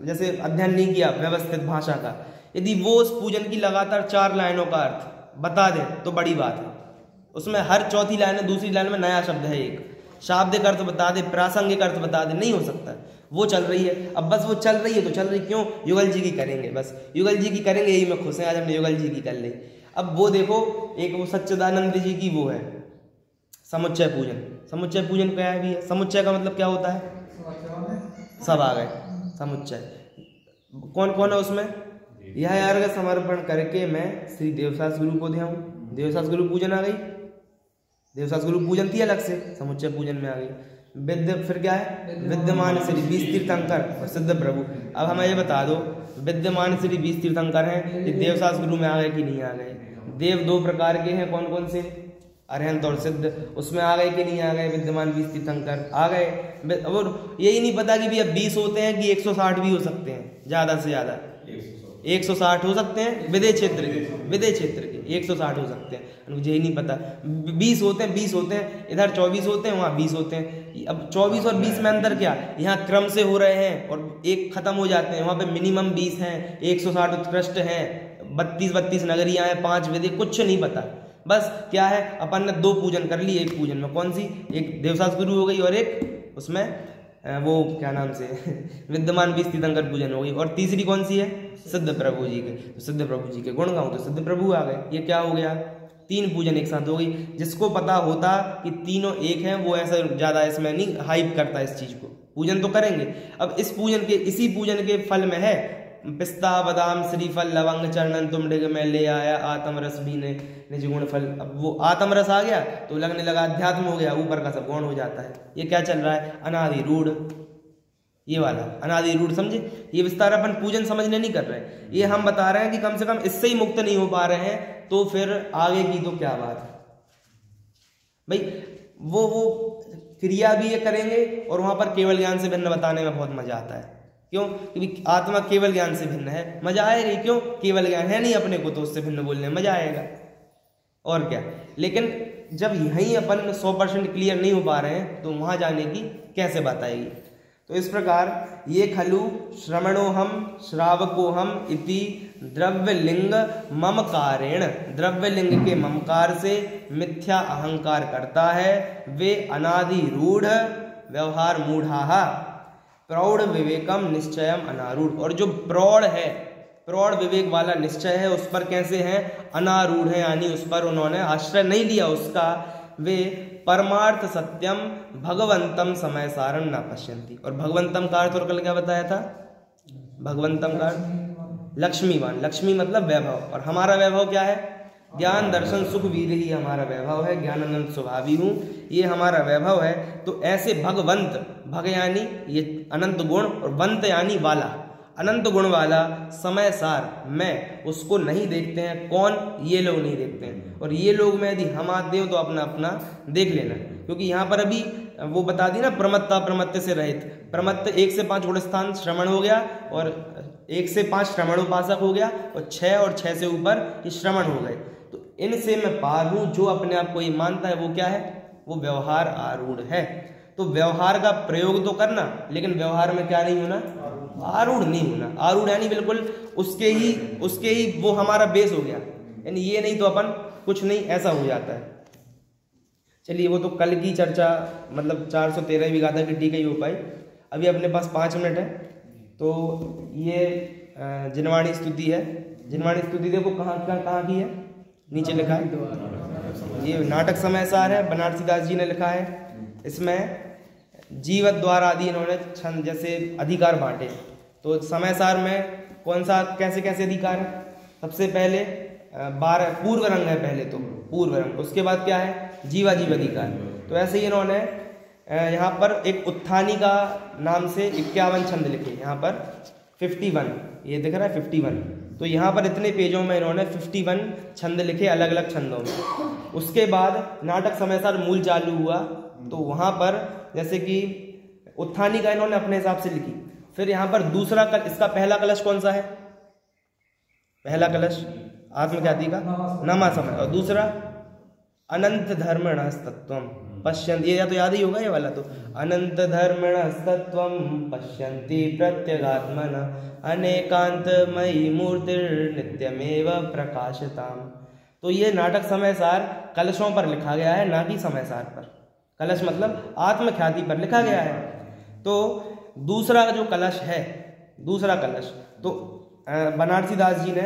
जैसे अध्ययन नहीं किया व्यवस्थित भाषा का, यदि वो उस पूजन की लगातार 4 लाइनों का अर्थ बता दे तो बड़ी बात है। उसमें हर चौथी लाइन में, दूसरी लाइन में नया शब्द है, एक शाब्दिक अर्थ बता दे, प्रासंगिक अर्थ बता दे, नहीं हो सकता। वो चल रही है, अब बस वो चल रही है तो चल रही, क्यों, युगल जी की करेंगे, बस युगल जी की करेंगे, यही मैं खुश है, आज हमने युगल जी की कर ली। अब वो देखो, एक वो सच्चिदानंद जी की वो है समुच्चय पूजन। समुच्चय पूजन क्या है भी, समुच्चय का मतलब क्या होता है, सब आ गए, समुच्चय कौन कौन है उसमें, यह अर्घ समर्पण करके मैं श्री देवसास गुरु को देऊं, देवसास गुरु पूजन आ गई, देवसास गुरु पूजन थी अलग से, समुच्चय पूजन में आ गई। विद्य फिर क्या है, विद्यमान श्री 20 तीर्थंकर सिद्ध प्रभु। अब हमें ये बता दो विद्यमान श्री 20 तीर्थंकर हैं, ये देवशास्त्र गुरु में आ गए कि नहीं आ गए? देव 2 प्रकार के हैं, कौन कौन से? अरहंत और सिद्ध। उसमें आ गए कि नहीं आ गए? विद्यमान 20 तीर्थंकर आ गए। और यही नहीं पता कि भैया 20 होते हैं कि 160 भी हो सकते हैं, ज़्यादा से ज़्यादा 160 हो सकते हैं। विदेह क्षेत्र के 160 हो सकते हैं, मुझे ही नहीं पता। 20 होते हैं, 20 होते हैं, इधर 24 होते हैं, वहाँ 20 होते हैं। अब 24 और 20 में अंतर क्या? यहाँ क्रम से हो रहे हैं और एक खत्म हो जाते हैं। वहाँ पे मिनिमम 20 हैं, 160 उत्कृष्ट हैं, 32 नगरियाँ हैं, 5 विदेह, कुछ नहीं पता। बस क्या है, अपन ने 2 पूजन कर ली। एक पूजन में कौन सी? एक देवशास्त्र गुरु हो गई और एक उसमें वो क्या नाम से विद्यमान 20 तीर्थंकर पूजन हो गई। और तीसरी कौन सी है? सिद्ध प्रभु जी के। तो सिद्ध प्रभु जी के गुण गाऊं तो सिद्ध प्रभु आ गए। ये क्या हो गया? 3 पूजन एक साथ हो गई। जिसको पता होता कि तीनों एक हैं वो ऐसा ज़्यादा इसमें नहीं हाइप करता इस चीज़ को। पूजन तो करेंगे। अब इस पूजन के, इसी पूजन के फल में है पिस्ता बादाम श्रीफल लवंग चरणन तुम डिग में ले आया आत्म रस भी ने निज गुण फल। अब वो आत्म रस आ गया तो लगने लगा अध्यात्म हो गया, ऊपर का सब गौण हो जाता है। ये क्या चल रहा है? अनादि रूढ़, ये वाला अनादि रूढ़, समझे? ये विस्तार अपन पूजन समझने नहीं कर रहे, ये हम बता रहे हैं कि कम से कम इससे ही मुक्त नहीं हो पा रहे हैं तो फिर आगे की तो क्या बात है भाई। वो क्रिया भी ये करेंगे और वहां पर केवल ज्ञान से भिन्न बताने में बहुत मजा आता है। क्यों? क्योंकि आत्मा केवल ज्ञान से भिन्न है, मजा आएगा ही। क्यों? केवल ज्ञान है नहीं अपने को, तो उससे भिन्न बोलने में मजा आएगा और क्या। लेकिन जब यहीं अपन 100% क्लियर नहीं हो पा रहे हैं तो वहां जाने की कैसे बात आएगी? तो इस प्रकार ये खलु श्रवणोहम श्रावकोहम इति द्रव्यलिंग ममकारेण, द्रव्यलिंग के ममकार से मिथ्या अहंकार करता है वे अनादि रूढ़ व्यवहार मूढ़ाहा प्रौढ़ विवेकम निश्चयम अनारूढ़। और जो प्रौढ़ है, प्रौढ़ विवेक वाला निश्चय है उस पर कैसे हैं? अनारूढ़ है, यानी उस पर उन्होंने आश्रय नहीं लिया उसका। वे परमार्थ सत्यम भगवंतम समय सारम न पश्यन्ति। और भगवंतम का अर्थ और कल क्या बताया था? भगवंतम का लक्ष्मीवान, लक्ष्मी मतलब वैभव। और हमारा वैभव क्या है? ज्ञान दर्शन सुख वीर ही हमारा वैभव है, ज्ञानानंद स्वभावी हूँ, ये हमारा वैभव है। तो ऐसे भगवंत, भग यानी ये अनंत गुण और वंत यानी वाला, अनंत गुण वाला समय सार मैं उसको नहीं देखते हैं। कौन? ये लोग नहीं देखते हैं। और ये लोग में यदि हम आते हो तो अपना अपना देख लेना, क्योंकि यहाँ पर अभी वो बता दी ना प्रमत्ता प्रमत्त से रहित। प्रमत्त 1 से 5 गुणस्थान श्रवण हो गया और 1 से 5 श्रवणोपासक हो गया और 6 और 6 से ऊपर ये श्रवण हो गए। तो इनसे मैं पार हूं। जो अपने आप को ये मानता है वो क्या है? वो व्यवहार आरूढ़ है। तो व्यवहार का प्रयोग तो करना, लेकिन व्यवहार में क्या नहीं होना? आरूढ़ नहीं होना। आरूढ़ यानी बिल्कुल उसके ही वो हमारा बेस हो गया, यानी ये नहीं तो अपन कुछ नहीं, ऐसा हो जाता है। चलिए वो तो कल की चर्चा, मतलब 413 विगाधा की टीका ही हो पाई। अभी अपने पास 5 मिनट है। तो ये जिनवाणी स्तुति है। जिनवाणी स्तुति देखो कहाँ की है, नीचे लिखा है। ये नाटक समय सार है, बनारसी दास जी ने लिखा है। इसमें जीवत द्वार आदि इन्होंने छंद जैसे अधिकार बांटे। तो समय सार में कौन सा कैसे कैसे अधिकार है? सबसे पहले 12 पूर्व रंग है, पहले तो पूर्व रंग, उसके बाद क्या है? जीवा जीव अधिकार। तो ऐसे ही इन्होंने यहाँ पर एक उत्थानी का नाम से 51 छंद लिखे। यहाँ पर 51, ये दिख रहा है 51। तो यहाँ पर इतने पेजों में इन्होंने 51 छंद लिखे अलग अलग छंदों में। उसके बाद नाटक समय सार मूल चालू हुआ, तो वहाँ पर जैसे कि उत्थानी का इन्होंने अपने हिसाब से लिखी। फिर यहाँ पर दूसरा इसका पहला कलश कौन सा है? पहला कलश आत्मख्याति का नमा समय। और दूसरा अनंत धर्मणस्तत्वम पश्यन्ति, ये या तो याद ही होगा ये वाला। तो अनंत धर्मणस्तत्वम पश्यन्ति प्रत्यगात्मना अनेकांतमयी मूर्तिर्नित्यमेव प्रकाशताम। तो ये नाटक समय सार कलशों पर लिखा गया है, ना कि समय सार पर। कलश मतलब आत्मख्याति पर लिखा गया है। तो दूसरा जो कलश है, दूसरा कलश तो बनारसी दास जी ने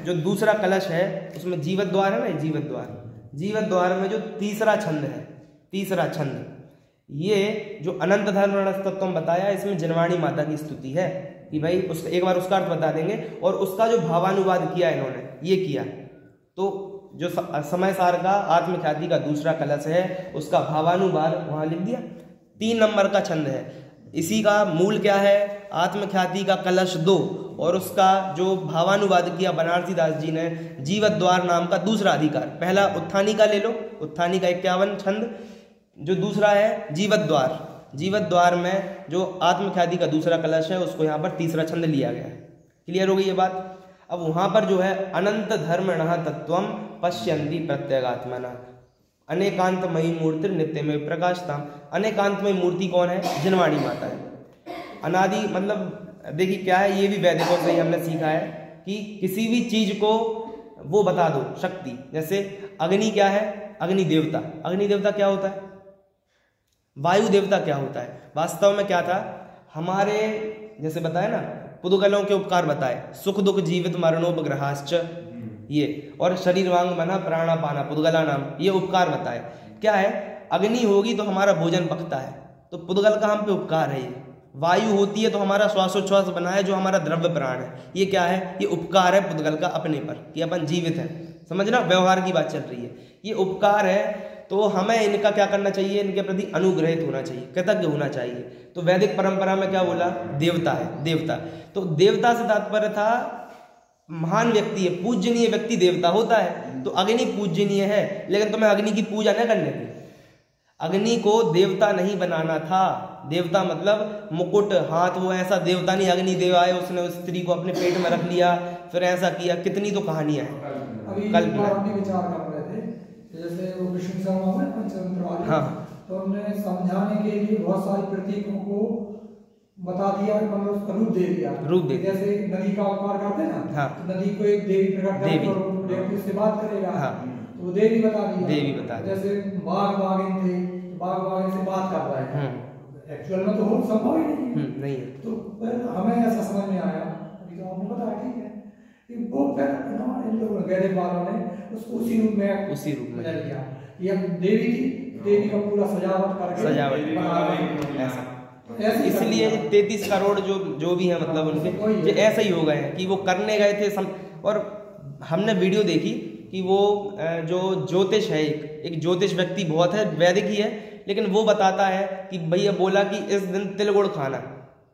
जो दूसरा कलश है उसमें जीवत द्वार है ना, जीवत द्वार, जीवत द्वार में जो तीसरा छंद है, तीसरा छंद, ये जो अनंत धर्मणस्तत्व बताया, इसमें जिनवाणी माता की स्तुति है कि भाई उसका एक बार उसका अर्थ बता देंगे। और उसका जो भावानुवाद किया इन्होंने, ये किया। तो जो समय सार का आत्मख्याति का दूसरा कलश है उसका भावानुवाद वहां लिख दिया। 3 नंबर का छंद है। इसी का मूल क्या है? आत्मख्याति का कलश 2 और उसका जो भावानुवाद किया बनारसी दास जी ने जीवद्वार नाम का दूसरा अधिकार। पहला उत्थानी का ले लो, उत्थानी का 51 छंद, जो दूसरा है जीवद्वार, जीवद्वार में जो आत्मख्याति का दूसरा कलश है उसको यहाँ पर तीसरा छंद लिया गया है। क्लियर हो गई ये बात। अब वहाँ पर जो है अनंत धर्मणः तत्वम पश्यन्ति प्रत्यगात्मना अनेकांतमयी मूर्ति नित्य में प्रकाशताम। अनेकांतमयी मूर्ति कौन है? जिनवाणी माता है। अनादि मतलब देखिए क्या है, ये भी वैदिकों से ही हमने सीखा है कि किसी भी चीज को वो बता दो शक्ति। जैसे अग्नि क्या है? अग्नि देवता। अग्नि देवता क्या होता है? वायु देवता क्या होता है? वास्तव में क्या था हमारे, जैसे बताया ना पुद्गलों के उपकार बताए, सुख दुख जीवित मरणोपग्रहाश्च, ये और शरीर वांग मना प्राणापाना पुद्गला नाम, ये उपकार बताए। क्या है? अग्नि होगी तो हमारा भोजन पकता है, तो पुद्गल का हम पे उपकार है। ये वायु होती है तो हमारा श्वासोच्छ्वास बना है, जो हमारा द्रव्य प्राण है। ये क्या है? ये उपकार है पुद्गल का अपने पर कि अपन जीवित हैं। समझना, व्यवहार की बात चल रही है। ये उपकार है तो हमें इनका क्या करना चाहिए? इनके प्रति अनुग्रहित होना चाहिए, कृतज्ञ होना चाहिए। तो वैदिक परंपरा में क्या बोला? देवता है, देवता। तो देवता से तात्पर्य था महान व्यक्ति है, पूजनीय व्यक्ति देवता होता है। तो अग्नि पूजनीय है, लेकिन तुम्हें अग्नि की पूजा न करने की। अग्नि को देवता नहीं बनाना था। देवता मतलब मुकुट, हाथ, वो ऐसा देवता नहीं। अग्नि देव आए, उसने उस स्त्री को अपने पेट में रख लिया, फिर ऐसा किया। कितनी तो कहानियां हैं। अभी विचार कर रहे थे, जैसे वो विष्णु शर्मा में पंचतंत्र वाले, हाँ, तो उन्होंने समझाने के लिए बहुत सारे प्रतीकों को बता दिया, मतलब उसका रूप दे दिया। रूप दे दिया। जैसे नदी का उपकार करते ना, हाँ, तो नदी को एक देवी प्रकट करके और व्यक्ति उससे बात करेगा, हाँ, तो वो देवी बता दिया। देवी बता दिया। जैसे बाघ बाघिन थे, बाघ बाघिन से बात कर रहा है, एक्चुअल में तो वो संभव ही नहीं है। तो हमें ऐसा समझ में आया, अभी तो आपने बताया, ठीक है, कि वो फिर इन लोगों वैदिक वालों ने उसको उसी रूप में ले लिया। ये देवी थी, देवी का पूरा सजावट करके ऐसा। इसलिए 33 करोड़ जो भी है, मतलब उनके ये ऐसा ही हो गए हैं कि वो करने गए थे और हमने वीडियो देखी कि वो जो ज्योतिष है, एक ज्योतिष व्यक्ति बहुत है, वैदिक ही है, लेकिन वो बताता है कि भैया बोला कि इस दिन तिलगुड़ खाना,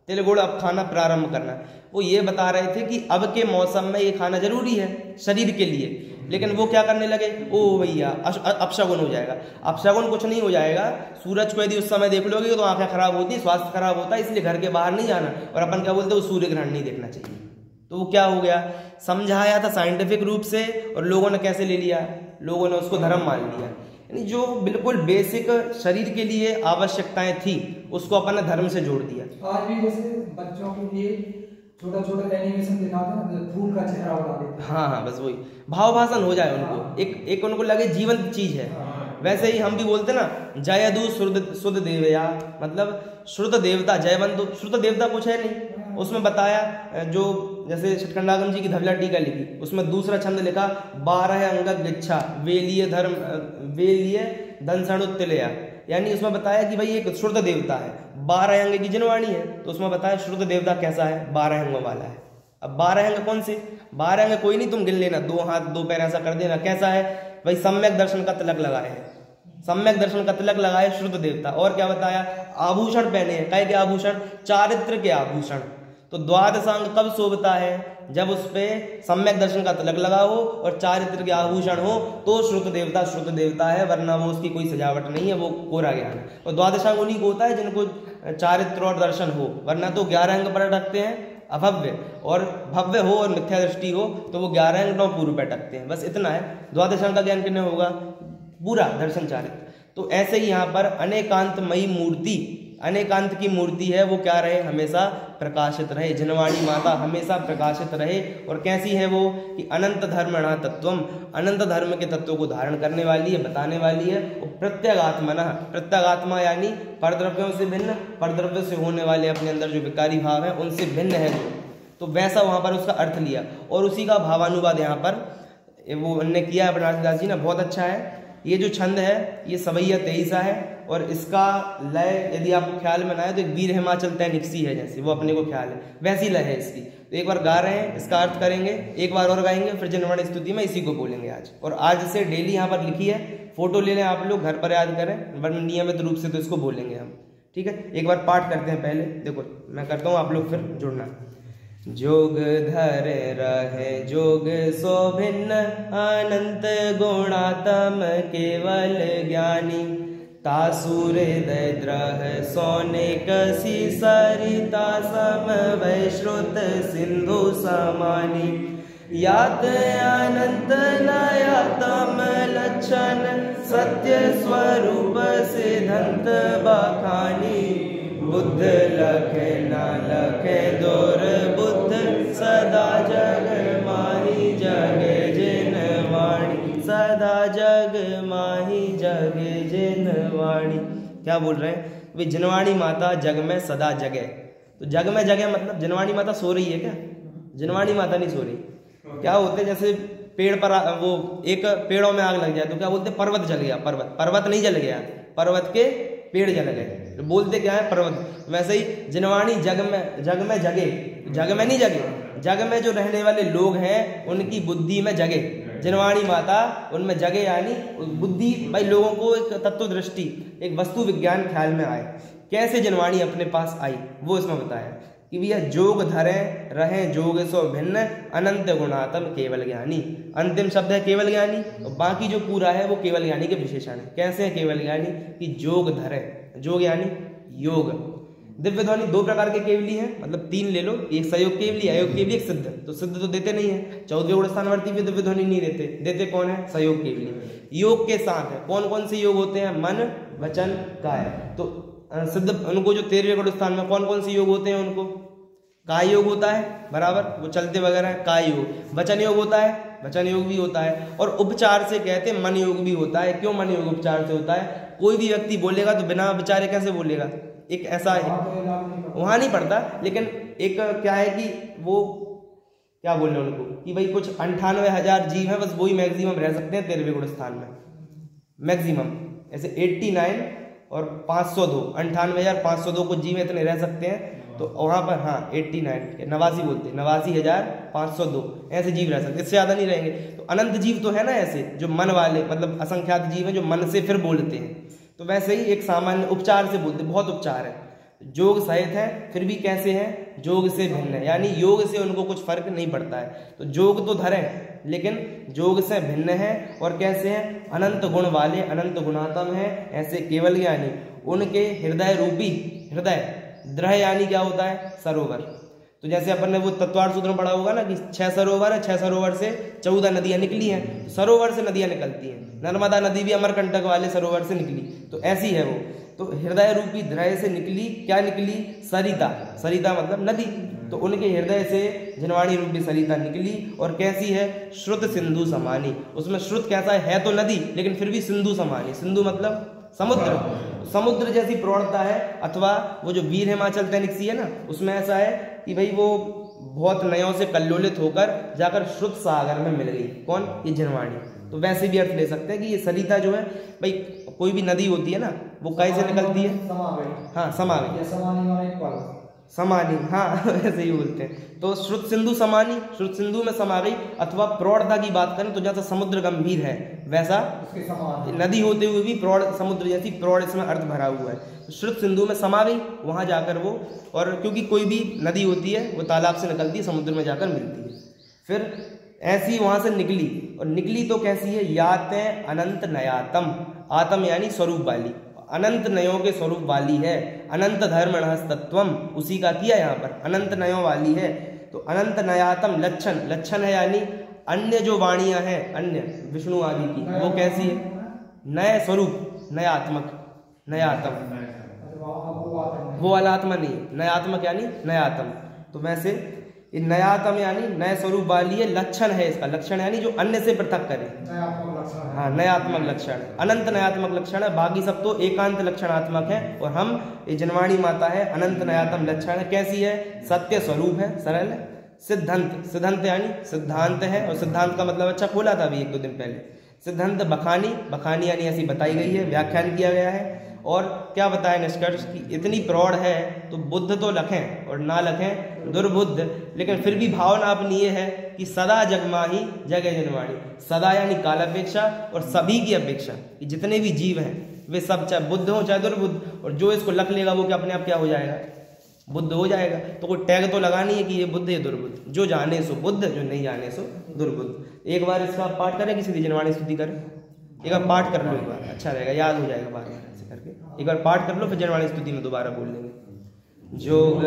तिलगुड़ अब खाना प्रारंभ करना। वो ये बता रहे थे कि अब के मौसम में ये खाना जरूरी है शरीर के लिए, लेकिन वो क्या करने लगे, ओ भैया अपशगुन हो जाएगा। अपशगुन कुछ नहीं हो जाएगा। सूरज को यदि उस समय देख लोगे तो आंखें खराब होती है, स्वास्थ्य खराब होता है, इसलिए घर के बाहर नहीं जाना। और अपन क्या बोलते हैं, वो सूर्य ग्रहण नहीं देखना चाहिए। तो वो क्या हो गया, समझाया था साइंटिफिक रूप से, और लोगों ने कैसे ले लिया, लोगों ने उसको धर्म मान लिया। यानी जो बिल्कुल बेसिक शरीर के लिए आवश्यकताएं थी उसको अपन ने धर्म से जोड़ दिया। आज भी जैसे बच्चों के लिए छोटा छोटा एनिमेशन दिखाते हैं ना, फूल का चेहरा बना देते हैं। हाँ, बस वही भाव भाषण हो जाए उनको, एक उनको लगे जीवंत चीज है। वैसे ही हम भी बोलते ना, जयदु शुद्ध देवया, मतलब श्रुत देवता, जयवंत श्रुत देवता कुछ है नहीं। उसमें बताया, जो जैसे छठखंडागम जी की धवला टीका लिखी, उसमें दूसरा छंद लिखा 12 अंगक गिच्छा वेलिय धर्म वेलिय दंसणुत्तिलया, यानी उसमें बताया कि भाई एक श्रुत देवता है, 12 अंग की जिनवाणी है। तो उसमें बताया श्रुत देवता कैसा है, 12 अंगों वाला है। अब 12 अंग कौन से? 12 अंग कोई नहीं, तुम गिन लेना, 2 हाथ 2 पैर ऐसा कर देना। कैसा है भाई? सम्यक दर्शन का तिलक लगाए है, सम्यक दर्शन का तिलक लगाए श्रुत देवता। और क्या बताया? आभूषण पहने हैं। काय के आभूषण? चारित्र के आभूषण। तो द्वादशांग कब शोभता है? जब उस पे सम्यक दर्शन का तिलक लगा हो और चारित्र के आभूषण हो, तो श्रुत देवता है, वरना वो उसकी कोई सजावट नहीं है, वो कोरा ज्ञान है। और द्वादशांग उन्हीं को होता है जिनको चारित्र और दर्शन हो, वरना तो 11 अंग पर रखते हैं अभव्य, और भव्य हो और मिथ्या दृष्टि हो तो वो 11 अंग 9 पूर्व पे टकते हैं। बस इतना है। द्वादशांग का ज्ञान किन्हें होगा? पूरा दर्शन चारित्र। तो ऐसे ही यहाँ पर अनेकांतमयी मूर्ति, अनेकांत की मूर्ति है, वो क्या रहे? हमेशा प्रकाशित रहे। जिनवाणी माता हमेशा प्रकाशित रहे। और कैसी है वो? कि अनंत धर्मणा तत्वम, अनंत धर्म के तत्वों को धारण करने वाली है, बताने वाली है। और प्रत्यगात्मना, प्रत्यगात्मा यानी परद्रव्यों से भिन्न, परद्रव्य से होने वाले अपने अंदर जो विकारी भाव है उनसे भिन्न है जो, तो वैसा वहाँ पर उसका अर्थ लिया। और उसी का भावानुवाद यहाँ पर वो उन्होंने किया है बनारसी दास जी ने, बहुत अच्छा है। ये जो छंद है ये सवैया 23 है, और इसका लय यदि आपको ख्याल में ना आए तो एक वीर हिमाचल तैनिक्सी है, जैसे वो अपने को ख्याल है वैसी लय है इसकी। तो एक बार गा रहे हैं, इसका अर्थ करेंगे, एक बार और गाएंगे, फिर जिनवाणी स्तुति में इसी को बोलेंगे आज। और आज से डेली यहाँ पर लिखी है, फोटो ले लें आप लोग, घर पर याद करें, वरना नियमित रूप से तो इसको बोलेंगे हम। ठीक है, एक बार पाठ करते हैं पहले। देखो मैं करता हूँ, आप लोग फिर जुड़ना। जोग धर रहे जोग सो भिन्न अनंत गुणात्म केवल ज्ञानी। तासुर द्रह सोने कसी सरिता सम वैश्रुत सिंधु समानी। यात अनंत नयातम लक्षण सत्य स्वरूप सिद्धांत बखानी। बुद्ध लखे न लखे दूर बुद्ध सदा जग माही जगे जिन वाणी। सदा जग माही जगे जिन वाणी। क्या बोल रहे हैं वे? जिनवाणी माता जग में सदा जगे। तो जग में जगे मतलब जिनवाणी माता सो रही है क्या? जिनवाणी माता नहीं सो रही। क्या होते जैसे पेड़ पर वो एक पेड़ों में आग लग जाए तो क्या बोलते? पर्वत जल गया। पर्वत नहीं जल गया, पर्वत के पेड़ जल गए। तो बोलते क्या है? पर्वत। वैसे ही जिनवाणी जग में जगे, जग में नहीं जगे, जग में जो रहने वाले लोग हैं उनकी बुद्धि में जगे। जिनवाणी माता उनमें जगे यानी बुद्धि भाई लोगों को एक तत्व दृष्टि एक वस्तु विज्ञान ख्याल में आए। कैसे जिनवाणी अपने पास आई वो इसमें बताया कि भैया जोग धरे रहे जोग सो भिन्न अनंत गुणात्म केवल ज्ञानी। अंतिम शब्द है केवल ज्ञानी और बाकी जो पूरा है वो केवल ज्ञानी के विशेषण है। कैसे है केवल ज्ञानी? कि जोग धरे, जोग यानी योग। दिव्य ध्वनि दो प्रकार के केवली हैं, मतलब तीन ले लो, एक सहयोग केवली, अयोग केवली, एक सिद्ध। तो सिद्ध तो देते नहीं है, 14वें गुण स्थानवर्ती भी दिव्य ध्वनि नहीं देते। देते कौन है? सहयोग केवली। योग के साथ है कौन कौन से योग होते हैं? मन वचन काया। तो सिद्ध उनको जो 13वें गुण स्थान में कौन कौन से योग होते हैं? उनको काय योग होता है बराबर, वो चलते वगैरह है काय योग। वचन योग होता है, वचन योग भी होता है। और उपचार से कहते हैं मन योग भी होता है। क्यों मन योग उपचार से होता है? कोई भी व्यक्ति बोलेगा तो बिना विचारे कैसे बोलेगा? एक ऐसा है वहां नहीं पड़ता, लेकिन एक क्या है कि वो क्या बोल रहे हैं उनको कि भाई कुछ 98,000 जीव हैं, बस वही मैक्सिमम रह सकते हैं 13वें गुण स्थान में मैक्सिमम। ऐसे 89 और 502 98,502 कुछ जीव इतने रह सकते हैं। तो वहां पर हाँ 89 89 बोलते हैं, 89,502 ऐसे जीव रह सकते, इससे ज्यादा नहीं रहेंगे। तो अनंत जीव तो है ना ऐसे जो मन वाले, मतलब असंख्यात जीव हैं जो मन से फिर बोलते हैं। तो वैसे ही एक सामान्य उपचार से बोलते, बहुत उपचार है। जोग सहित है फिर भी कैसे हैं? जोग से भिन्न है, यानी योग से उनको कुछ फर्क नहीं पड़ता है। तो जोग तो धरे लेकिन जोग से भिन्न है। और कैसे हैं? अनंत गुण वाले, अनंत गुणात्म है, ऐसे केवल ज्ञानी। उनके हृदय रूपी, हृदय द्रह यानी क्या होता है? सरोवर। तो जैसे अपन ने वो तत्वार्थ सूत्र में पढ़ा होगा ना कि 6 सरोवर है, 6 सरोवर से 14 नदियां निकली हैं। तो सरोवर से नदियां निकलती हैं, नर्मदा नदी भी अमरकंटक वाले सरोवर से निकली। तो ऐसी है वो। तो हृदय रूपी द्रह से निकली, क्या निकली? सरिता। सरिता मतलब नदी। तो उनके हृदय से जिनवाणी रूपी सरिता निकली। और कैसी है? श्रुत सिंधु समानी। उसमें श्रुत कैसा है तो नदी, लेकिन फिर भी सिंधु समानी। सिंधु मतलब समुद्र, समुद्र जैसी प्रौढ़ता है। अथवा वो जो वीर हिमाचल तैनिक्सी है ना, उसमें ऐसा है कि भाई वो बहुत नयों से कल्लोलित होकर जाकर श्रुत सागर में मिल गई। कौन? ये जिनवाणी। तो वैसे भी अर्थ ले सकते हैं कि ये सरिता जो है भाई कोई भी नदी होती है ना, वो कैसे निकलती है? हाँ समानी, समानी, हाँ वैसे ही बोलते हैं। तो श्रुत सिंधु समानी, श्रुत सिंधु में समा गई। अथवा प्रौढ़ता की बात करें तो जैसा समुद्र गंभीर है वैसा नदी होते हुए भी प्रौढ़, समुद्र जैसी प्रौढ़ इसमें अर्थ भरा हुआ है। तो श्रुत सिंधु में समा गई, वहां जाकर वो, और क्योंकि कोई भी नदी होती है वो तालाब से निकलती है, समुद्र में जाकर मिलती है। फिर ऐसी वहां से निकली, और निकली तो कैसी है? याते अनंत नयातम। आतम यानी स्वरूप वाली, अनंत नयों के स्वरूप वाली है। अनंत धर्म तत्वम, उसी का किया यहाँ पर, अनंत नयों वाली है। तो अनंत नयातम लक्षण, लक्षण है यानी अन्य जो वाणियां हैं अन्य विष्णु आदि की, वो कैसी है? नए स्वरूप, नयात्मक, नयातम। वो अलात्मा नहीं, नयात्मक यानी नयातम। तो वैसे नयातम यानी नए स्वरूप वाली है। लक्षण है इसका, लक्षण यानी जो अन्य से पृथक करे। हाँ नयात्मक लक्षण, अनंत नयात्मक लक्षण है। बाकी सब तो एकांत लक्षणात्मक है। और हम ये जिनवाणी माता है अनंत नयातम लक्षण है। कैसी है? सत्य स्वरूप है, सरल है। सिद्धांत, सिद्धांत यानी सिद्धांत है। और सिद्धांत का मतलब अच्छा खोला था अभी 1-2 दिन पहले। सिद्धांत बखानी, बखानी यानी ऐसी बताई गई है, व्याख्यान किया गया है। और क्या बताया निष्कर्ष कि इतनी प्रौढ़ है तो बुद्ध तो लखें और ना लखें दुर्बुद्ध, लेकिन फिर भी भावना अपनी ये है कि सदा जगमाही जगे जिनवाणी। सदा यानी कालापेक्षा और सभी की अपेक्षा, कि जितने भी जीव हैं वे सब चाहे बुद्ध हो चाहे दुर्बुद्ध, और जो इसको लख लेगा वो क्या अपने आप क्या हो जाएगा? बुद्ध हो जाएगा। तो कोई टैग तो लगा नहीं है कि ये बुद्ध ये दुर्बुद्ध, जो जाने सो बुद्ध, जो नहीं जाने सो दुर्बुद्ध। एक बार इसका पाठ करें, किसी की जनवाणी स्तुति करें, एक बार पाठ कर लो, एक बार अच्छा रहेगा, याद हो जाएगा बार बार ऐसे करके। एक बार पाठ कर लो, फिर जनवाणी स्तुति में दोबारा बोल लेंगे। जोग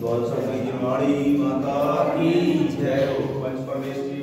द्वादश जनवाणी माता की जय। पंच परमेश्वरी